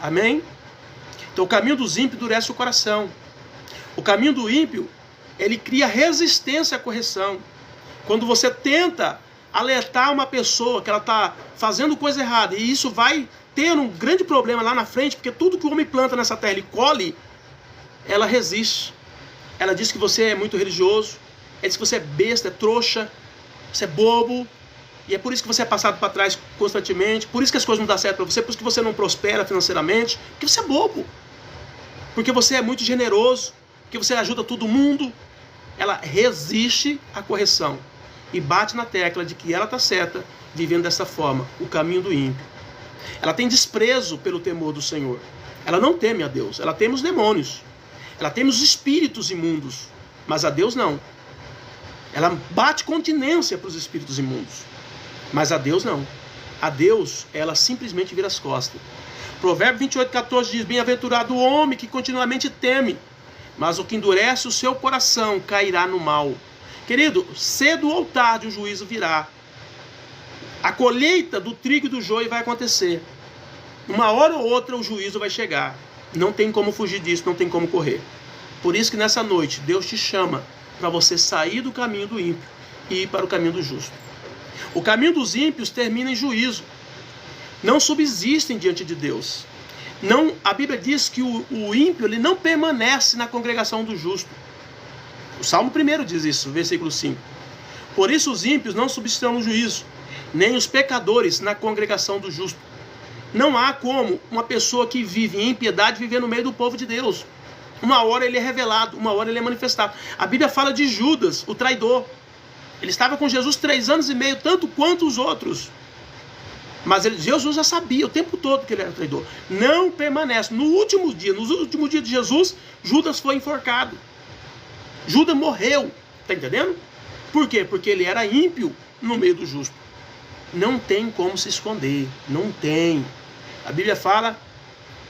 Amém? Então o caminho dos ímpios endurece o coração. O caminho do ímpio, ele cria resistência à correção. Quando você tenta alertar uma pessoa que ela está fazendo coisa errada, e isso vai ter um grande problema lá na frente, porque tudo que o homem planta nessa terra, ele colhe, ela resiste. Ela diz que você é muito religioso, ela diz que você é besta, é trouxa, você é bobo, e é por isso que você é passado para trás constantemente, por isso que as coisas não dão certo para você, por isso que você não prospera financeiramente, porque você é bobo, porque você é muito generoso, porque você ajuda todo mundo. Ela resiste à correção e bate na tecla de que ela está certa, vivendo dessa forma, o caminho do ímpio. Ela tem desprezo pelo temor do Senhor. Ela não teme a Deus, ela teme os demônios, ela teme os espíritos imundos, mas a Deus não. Ela bate continência para os espíritos imundos, mas a Deus não. A Deus, ela simplesmente vira as costas. Provérbio 28:14 diz: bem-aventurado o homem que continuamente teme, mas o que endurece o seu coração cairá no mal. Querido, cedo ou tarde o juízo virá. A colheita do trigo e do joio vai acontecer. Uma hora ou outra o juízo vai chegar. Não tem como fugir disso, não tem como correr. Por isso que nessa noite Deus te chama para você sair do caminho do ímpio e ir para o caminho do justo. O caminho dos ímpios termina em juízo. Não subsistem diante de Deus. Não, a Bíblia diz que o ímpio, ele não permanece na congregação do justo. O Salmo 1 diz isso, versículo 5. Por isso os ímpios não subsistirão no juízo, nem os pecadores na congregação do justo. Não há como uma pessoa que vive em impiedade viver no meio do povo de Deus. Uma hora ele é revelado, uma hora ele é manifestado. A Bíblia fala de Judas, o traidor. Ele estava com Jesus 3 anos e meio, tanto quanto os outros. Mas Jesus já sabia o tempo todo que ele era traidor. Não permanece. Nos últimos dias de Jesus, Judas foi enforcado. Judas morreu. Está entendendo? Por quê? Porque ele era ímpio no meio do justo. Não tem como se esconder. Não tem. A Bíblia fala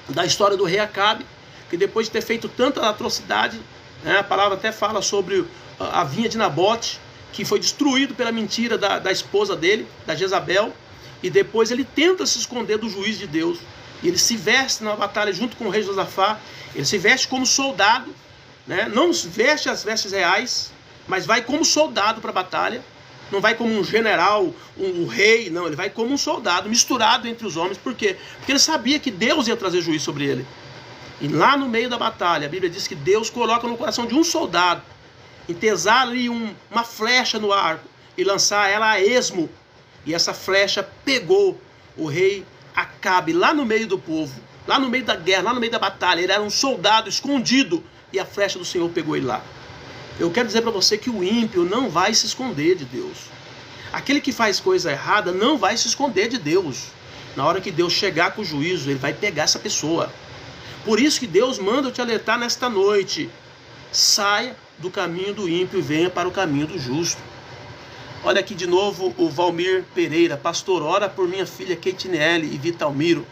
da história do rei Acabe, que depois de ter feito tanta atrocidade, né, a palavra até fala sobre a vinha de Nabote, que foi destruído pela mentira da esposa dele, da Jezabel. E depois ele tenta se esconder do juízo de Deus. E ele se veste na batalha junto com o rei Josafá. Ele se veste como soldado, né? Não veste as vestes reais, mas vai como soldado para a batalha. Não vai como um general, um rei, não. Ele vai como um soldado, misturado entre os homens. Por quê? Porque ele sabia que Deus ia trazer juízo sobre ele. E lá no meio da batalha, a Bíblia diz que Deus coloca no coração de um soldado, entesar ali uma flecha no arco e lançar ela a esmo. E essa flecha pegou o rei Acabe lá no meio do povo, lá no meio da guerra, lá no meio da batalha. Ele era um soldado escondido e a flecha do Senhor pegou ele lá. Eu quero dizer para você que o ímpio não vai se esconder de Deus. Aquele que faz coisa errada não vai se esconder de Deus. Na hora que Deus chegar com o juízo, ele vai pegar essa pessoa. Por isso que Deus manda eu te alertar nesta noite. Saia do caminho do ímpio e venha para o caminho do justo. Olha aqui de novo o Valmir Pereira. Pastor, ora por minha filha Keitniele e Vitalmiro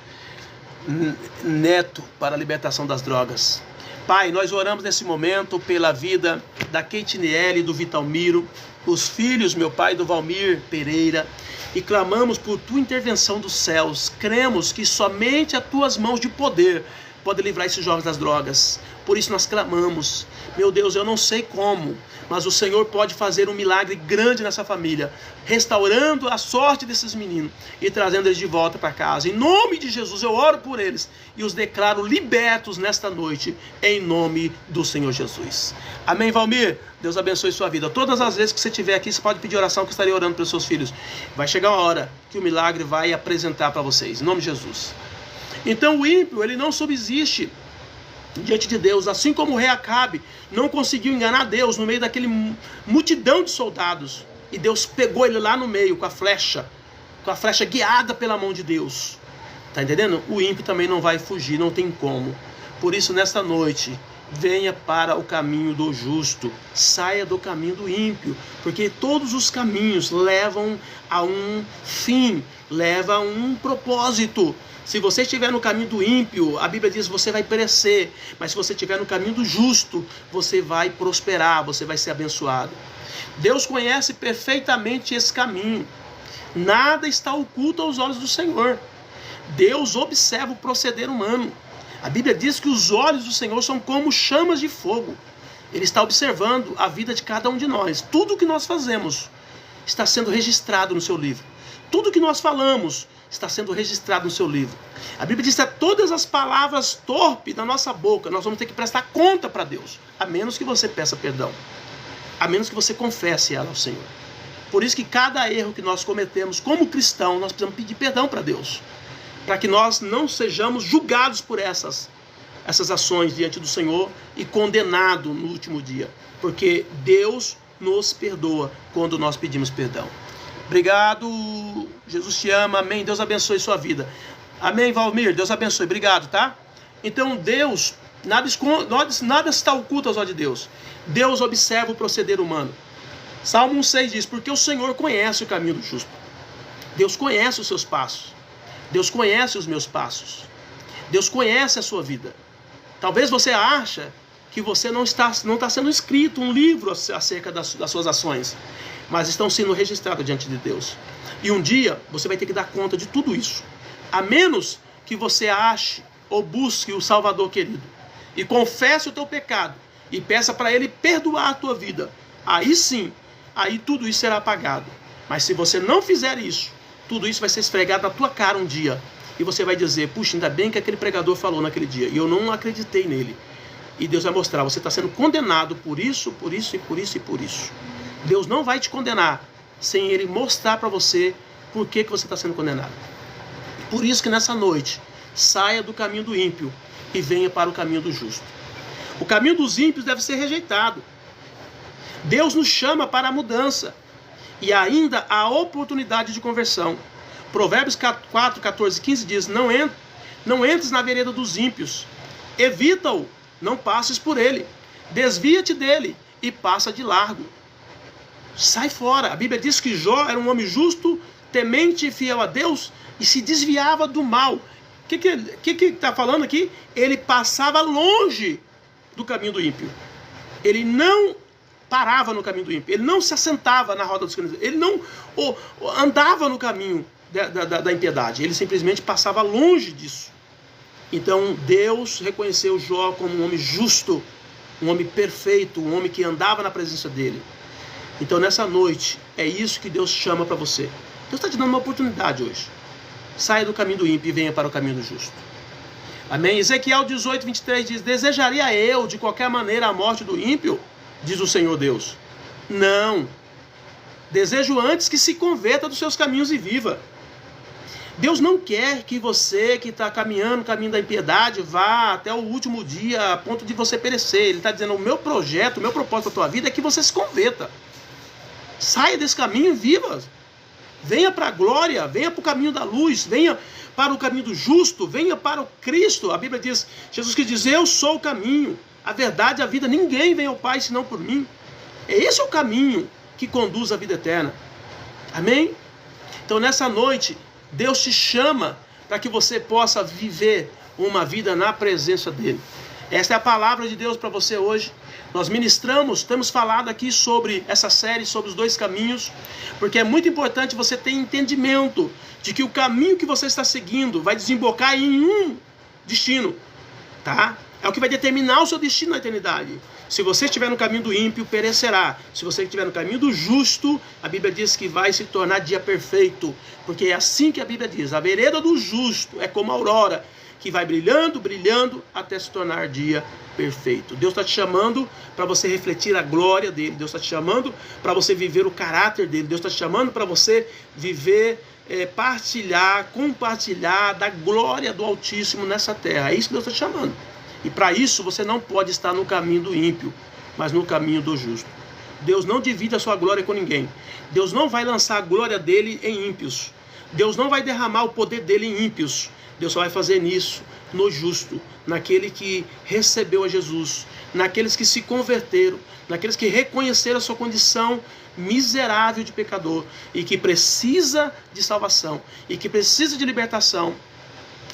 Neto para a libertação das drogas. Pai, nós oramos nesse momento pela vida da Keitniele e do Vitalmiro, os filhos, meu Pai, do Valmir Pereira, e clamamos por tua intervenção dos céus. Cremos que somente as tuas mãos de poder podem livrar esses jovens das drogas. Por isso nós clamamos. Meu Deus, eu não sei como, mas o Senhor pode fazer um milagre grande nessa família, restaurando a sorte desses meninos e trazendo eles de volta para casa. Em nome de Jesus, eu oro por eles e os declaro libertos nesta noite, em nome do Senhor Jesus. Amém, Valmir? Deus abençoe sua vida. Todas as vezes que você estiver aqui, você pode pedir oração, que eu estarei orando pelos seus filhos. Vai chegar uma hora que o milagre vai apresentar para vocês, em nome de Jesus. Então o ímpio, ele não subsiste diante de Deus, assim como o rei Acabe não conseguiu enganar Deus no meio daquele multidão de soldados, e Deus pegou ele lá no meio com a flecha guiada pela mão de Deus. Tá entendendo? O ímpio também não vai fugir, não tem como. Por isso, nesta noite, venha para o caminho do justo, saia do caminho do ímpio, porque todos os caminhos levam a um fim, levam a um propósito. Se você estiver no caminho do ímpio, a Bíblia diz que você vai perecer, mas se você estiver no caminho do justo, você vai prosperar, você vai ser abençoado. Deus conhece perfeitamente esse caminho, nada está oculto aos olhos do Senhor. Deus observa o proceder humano. A Bíblia diz que os olhos do Senhor são como chamas de fogo. Ele está observando a vida de cada um de nós. Tudo o que nós fazemos está sendo registrado no seu livro. Tudo o que nós falamos está sendo registrado no seu livro. A Bíblia diz que todas as palavras torpes da nossa boca, nós vamos ter que prestar conta para Deus, a menos que você peça perdão, a menos que você confesse ela ao Senhor. Por isso que cada erro que nós cometemos como cristão, nós precisamos pedir perdão para Deus, para que nós não sejamos julgados por essas ações diante do Senhor e condenados no último dia, porque Deus nos perdoa quando nós pedimos perdão. Obrigado, Jesus te ama, amém, Deus abençoe sua vida. Amém, Valmir, Deus abençoe, obrigado, tá? Então Deus, nada está oculto aos olhos de Deus. Deus observa o proceder humano. Salmo 1,6 diz, porque o Senhor conhece o caminho do justo. Deus conhece os seus passos. Deus conhece os meus passos. Deus conhece a sua vida. Talvez você ache que você não está sendo escrito um livro acerca das suas ações, mas estão sendo registrados diante de Deus. E um dia você vai ter que dar conta de tudo isso. A menos que você ache ou busque o Salvador querido e confesse o teu pecado e peça para Ele perdoar a tua vida. Aí sim, aí tudo isso será apagado. Mas se você não fizer isso, tudo isso vai ser esfregado na tua cara um dia. E você vai dizer, puxa, ainda bem que aquele pregador falou naquele dia e eu não acreditei nele. E Deus vai mostrar, você está sendo condenado por isso, por isso e por isso e por isso. Deus não vai te condenar sem Ele mostrar para você por que você está sendo condenado. Por isso que nessa noite, saia do caminho do ímpio e venha para o caminho do justo. O caminho dos ímpios deve ser rejeitado. Deus nos chama para a mudança e ainda a oportunidade de conversão. Provérbios 4, 14, 15 diz, não entres na vereda dos ímpios, evita-o, não passes por ele, desvia-te dele e passa de largo. Sai fora. A Bíblia diz que Jó era um homem justo, temente e fiel a Deus e se desviava do mal. O que está falando aqui? Ele passava longe do caminho do ímpio. Ele não parava no caminho do ímpio. Ele não se assentava na roda dos caminhos. Ele não andava no caminho da impiedade. Ele simplesmente passava longe disso. Então Deus reconheceu Jó como um homem justo, um homem perfeito, um homem que andava na presença dele. Então nessa noite, é isso que Deus chama para você. Deus está te dando uma oportunidade hoje. Saia do caminho do ímpio e venha para o caminho do justo. Amém? Ezequiel 18, 23 diz, desejaria eu de qualquer maneira a morte do ímpio? Diz o Senhor Deus. Não. Desejo antes que se converta dos seus caminhos e viva. Deus não quer que você que está caminhando no caminho da impiedade vá até o último dia a ponto de você perecer. Ele está dizendo, o meu projeto, o meu propósito da tua vida é que você se converta. Saia desse caminho e viva. Venha para a glória, venha para o caminho da luz, venha para o caminho do justo, venha para o Cristo. A Bíblia diz, Jesus que diz, eu sou o caminho, a verdade e a vida. Ninguém vem ao Pai senão por mim. Esse é o caminho que conduz à vida eterna. Amém? Então nessa noite, Deus te chama para que você possa viver uma vida na presença dele. Essa é a palavra de Deus para você hoje. Nós ministramos, temos falado aqui sobre essa série, sobre os dois caminhos, porque é muito importante você ter entendimento de que o caminho que você está seguindo vai desembocar em um destino, tá? É o que vai determinar o seu destino na eternidade. Se você estiver no caminho do ímpio, perecerá. Se você estiver no caminho do justo, a Bíblia diz que vai se tornar dia perfeito, porque é assim que a Bíblia diz: a vereda do justo é como a aurora, que vai brilhando, brilhando, até se tornar dia perfeito. Deus está te chamando para você refletir a glória dele. Deus está te chamando para você viver o caráter dele. Deus está te chamando para você viver, compartilhar da glória do Altíssimo nessa terra. É isso que Deus está te chamando. E para isso você não pode estar no caminho do ímpio, mas no caminho do justo. Deus não divide a sua glória com ninguém. Deus não vai lançar a glória dele em ímpios. Deus não vai derramar o poder dele em ímpios. Deus só vai fazer nisso, no justo, naquele que recebeu a Jesus, naqueles que se converteram, naqueles que reconheceram a sua condição miserável de pecador e que precisa de salvação, e que precisa de libertação,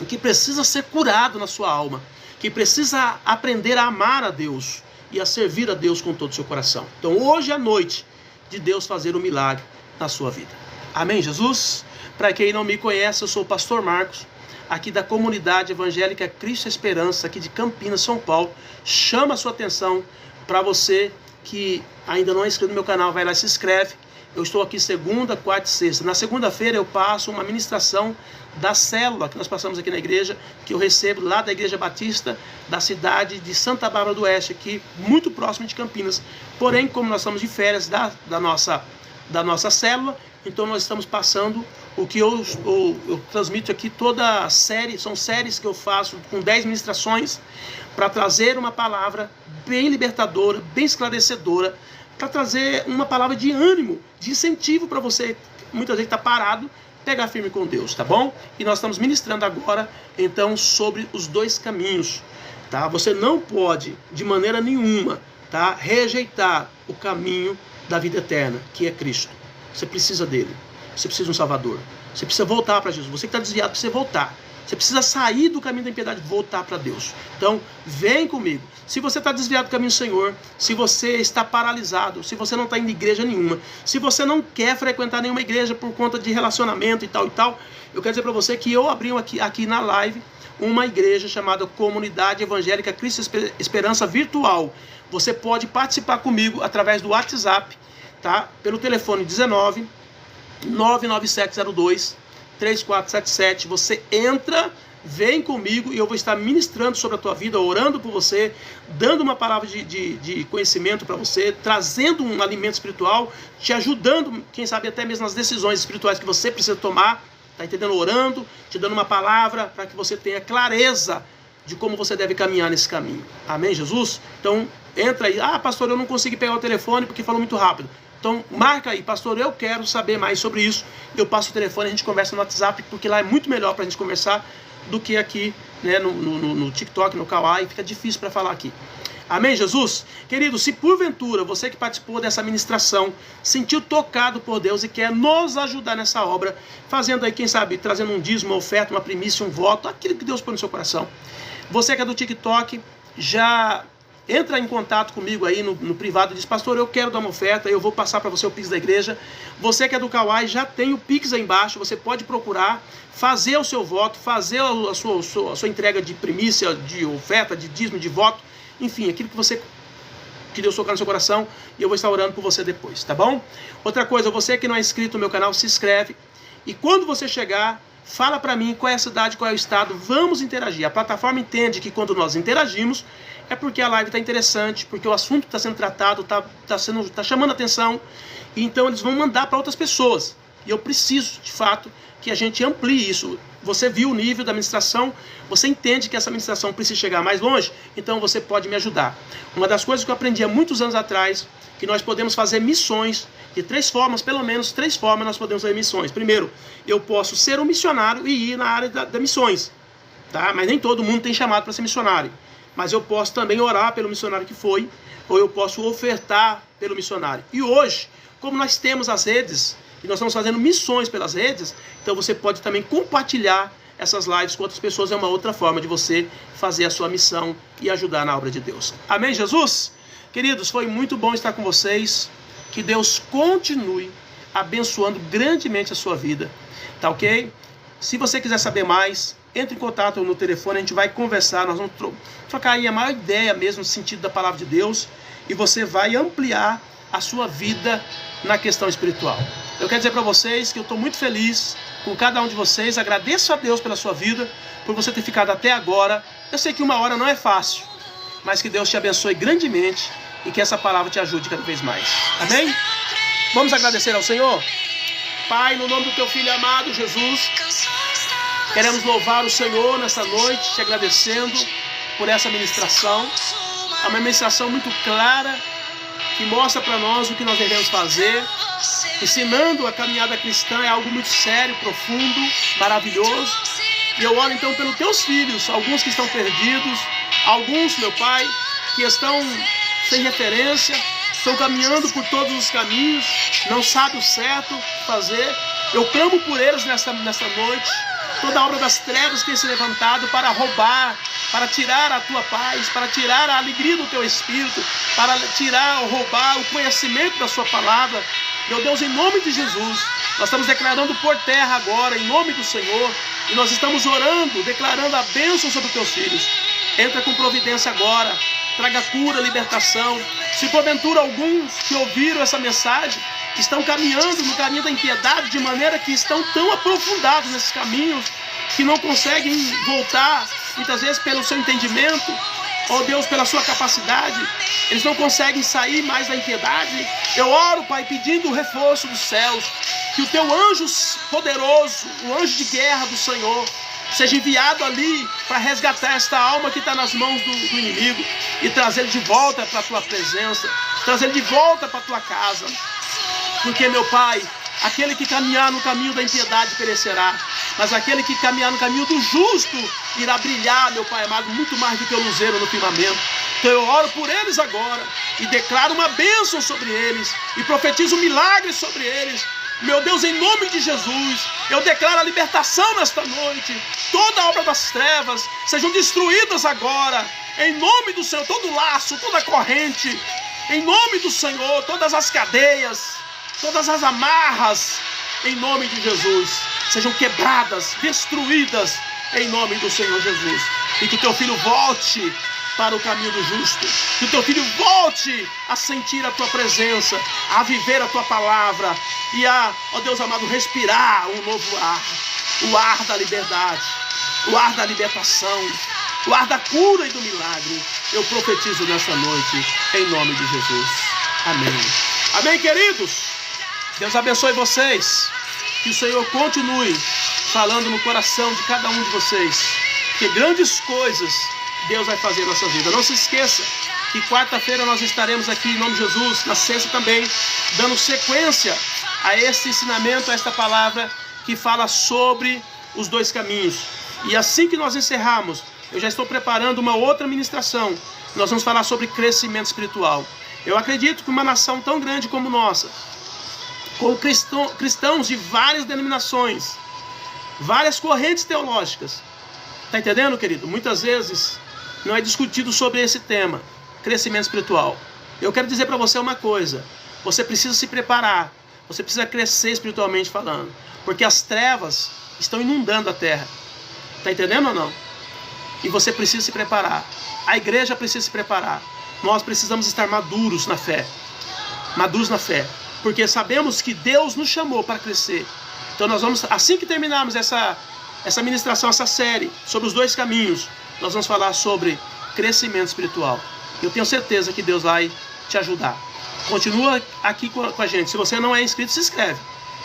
e que precisa ser curado na sua alma, que precisa aprender a amar a Deus e a servir a Deus com todo o seu coração. Então hoje é noite de Deus fazer um milagre na sua vida. Amém, Jesus? Para quem não me conhece, eu sou o pastor Marcos, aqui da comunidade evangélica Cristo Esperança, aqui de Campinas, São Paulo. Chama a sua atenção para você que ainda não é inscrito no meu canal, vai lá e se inscreve. Eu estou aqui segunda, quarta e sexta. Na segunda-feira eu passo uma ministração da célula que nós passamos aqui na igreja, que eu recebo lá da Igreja Batista da cidade de Santa Bárbara do Oeste, aqui muito próximo de Campinas. Porém, como nós estamos de férias da nossa célula, então nós estamos passando o que eu transmito aqui toda a série. São séries que eu faço com 10 ministrações para trazer uma palavra bem libertadora, bem esclarecedora, para trazer uma palavra de ânimo, de incentivo para você, muitas vezes está parado, pegar firme com Deus, tá bom? E nós estamos ministrando agora, então, sobre os dois caminhos, tá? Você não pode, de maneira nenhuma, tá, rejeitar o caminho da vida eterna, que é Cristo. Você precisa dele. Você precisa de um Salvador. Você precisa voltar para Jesus. Você que está desviado, precisa voltar. Você precisa sair do caminho da impiedade e voltar para Deus. Então, vem comigo. Se você está desviado do caminho do Senhor, se você está paralisado, se você não está indo em igreja nenhuma, se você não quer frequentar nenhuma igreja por conta de relacionamento e tal, eu quero dizer para você que eu abri aqui na live uma igreja chamada Comunidade Evangélica Cristo Esperança Virtual. Você pode participar comigo através do WhatsApp, tá? Pelo telefone 19 99702 3477. Você entra, vem comigo e eu vou estar ministrando sobre a tua vida, orando por você, dando uma palavra de conhecimento para você, trazendo um alimento espiritual, te ajudando, quem sabe até mesmo nas decisões espirituais que você precisa tomar, tá entendendo? Orando, te dando uma palavra para que você tenha clareza de como você deve caminhar nesse caminho. Amém, Jesus? Então, entra aí. Ah, pastor, eu não consegui pegar o telefone porque falou muito rápido. Então, marca aí, pastor, eu quero saber mais sobre isso. Eu passo o telefone, a gente conversa no WhatsApp, porque lá é muito melhor para a gente conversar do que aqui, né, no TikTok, no Kawaii, fica difícil para falar aqui. Amém, Jesus? Querido, se porventura você que participou dessa ministração sentiu tocado por Deus e quer nos ajudar nessa obra, fazendo aí, quem sabe, trazendo um dízimo, uma oferta, uma primícia, um voto, aquilo que Deus põe no seu coração. Você que é do TikTok, já entra em contato comigo aí no privado e diz: pastor, eu quero dar uma oferta, eu vou passar para você o Pix da igreja. Você que é do Kawaii, já tem o Pix aí embaixo, você pode procurar, fazer o seu voto, fazer a sua entrega de primícia, de oferta, de dízimo, de voto, enfim, aquilo que Deus tocar no seu coração, e eu vou estar orando por você depois, tá bom? Outra coisa, você que não é inscrito no meu canal, se inscreve, e quando você chegar, fala para mim qual é a cidade, qual é o estado, vamos interagir. A plataforma entende que quando nós interagimos, é porque a live está interessante, porque o assunto está sendo tratado, está chamando a atenção, e então eles vão mandar para outras pessoas. E eu preciso, de fato, que a gente amplie isso. Você viu o nível da ministração, você entende que essa ministração precisa chegar mais longe, então você pode me ajudar. Uma das coisas que eu aprendi há muitos anos atrás, que nós podemos fazer missões de 3 formas, pelo menos 3 formas nós podemos fazer missões. Primeiro, eu posso ser um missionário e ir na área da missões, tá? Mas nem todo mundo tem chamado para ser missionário. Mas eu posso também orar pelo missionário que foi, ou eu posso ofertar pelo missionário. E hoje, como nós temos as redes e nós estamos fazendo missões pelas redes, então você pode também compartilhar essas lives com outras pessoas. É uma outra forma de você fazer a sua missão e ajudar na obra de Deus. Amém, Jesus? Queridos, foi muito bom estar com vocês. Que Deus continue abençoando grandemente a sua vida. Tá ok? Se você quiser saber mais, entre em contato no telefone, a gente vai conversar, nós vamos trocar aí a maior ideia mesmo no sentido da palavra de Deus, e você vai ampliar a sua vida na questão espiritual. Eu quero dizer para vocês que eu estou muito feliz com cada um de vocês, agradeço a Deus pela sua vida, por você ter ficado até agora. Eu sei que uma hora não é fácil, mas que Deus te abençoe grandemente e que essa palavra te ajude cada vez mais. Amém? Vamos agradecer ao Senhor? Pai, no nome do teu Filho amado, Jesus, queremos louvar o Senhor nessa noite, te agradecendo por essa ministração. É uma ministração muito clara, que mostra para nós o que nós devemos fazer. Ensinando a caminhada cristã é algo muito sério, profundo, maravilhoso. E eu oro então pelos teus filhos, alguns que estão perdidos, alguns, meu Pai, que estão sem referência, estão caminhando por todos os caminhos, não sabem o certo fazer. Eu clamo por eles nesta noite. Toda a obra das trevas que tem se levantado para roubar, para tirar a tua paz, para tirar a alegria do teu espírito, para tirar ou roubar o conhecimento da sua palavra. Meu Deus, em nome de Jesus, nós estamos declarando por terra agora, em nome do Senhor, e nós estamos orando, declarando a bênção sobre os teus filhos. Entra com providência agora, traga cura, libertação. Se porventura alguns que ouviram essa mensagem estão caminhando no caminho da impiedade, de maneira que estão tão aprofundados nesses caminhos, que não conseguem voltar, muitas vezes pelo seu entendimento, ó Deus, pela sua capacidade, eles não conseguem sair mais da impiedade. Eu oro, Pai, pedindo o reforço dos céus, que o teu anjo poderoso, o anjo de guerra do Senhor, seja enviado ali para resgatar esta alma que está nas mãos do inimigo e trazer ele de volta para a tua presença, trazer ele de volta para a tua casa. Porque, meu Pai, aquele que caminhar no caminho da impiedade perecerá, mas aquele que caminhar no caminho do justo irá brilhar, meu Pai amado, muito mais do que o luzeiro no firmamento. Então eu oro por eles agora e declaro uma bênção sobre eles e profetizo um milagre sobre eles. Meu Deus, em nome de Jesus, eu declaro a libertação nesta noite. Toda a obra das trevas sejam destruídas agora, em nome do Senhor. Todo laço, toda corrente, em nome do Senhor, todas as cadeias, todas as amarras, em nome de Jesus, sejam quebradas, destruídas, em nome do Senhor Jesus. E que o teu filho volte para o caminho do justo, que o teu filho volte a sentir a tua presença, a viver a tua palavra e a, ó Deus amado, respirar um novo ar, o ar da liberdade, o ar da libertação, o ar da cura e do milagre. Eu profetizo nesta noite, em nome de Jesus. Amém. Amém, queridos? Deus abençoe vocês, que o Senhor continue falando no coração de cada um de vocês, que grandes coisas Deus vai fazer na nossa vida. Não se esqueça que quarta-feira nós estaremos aqui em nome de Jesus, na sexta também, dando sequência a este ensinamento, a esta palavra que fala sobre os dois caminhos. E assim que nós encerrarmos, eu já estou preparando uma outra ministração. Nós vamos falar sobre crescimento espiritual. Eu acredito que uma nação tão grande como nossa, com cristãos de várias denominações, várias correntes teológicas, tá entendendo, querido? Muitas vezes não é discutido sobre esse tema, crescimento espiritual. Eu quero dizer para você uma coisa: você precisa se preparar, você precisa crescer espiritualmente falando, porque as trevas estão inundando a terra. Tá entendendo ou não? E você precisa se preparar. A igreja precisa se preparar. Nós precisamos estar maduros na fé. Maduros na fé. Porque sabemos que Deus nos chamou para crescer. Então nós vamos, assim que terminarmos essa ministração, essa série sobre os dois caminhos, nós vamos falar sobre crescimento espiritual. Eu tenho certeza que Deus vai te ajudar. Continua aqui com a gente. Se você não é inscrito, se inscreve,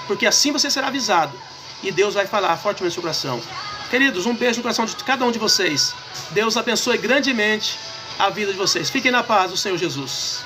porque assim você será avisado e Deus vai falar fortemente no seu coração. Queridos, um beijo no coração de cada um de vocês. Deus abençoe grandemente a vida de vocês. Fiquem na paz do Senhor Jesus.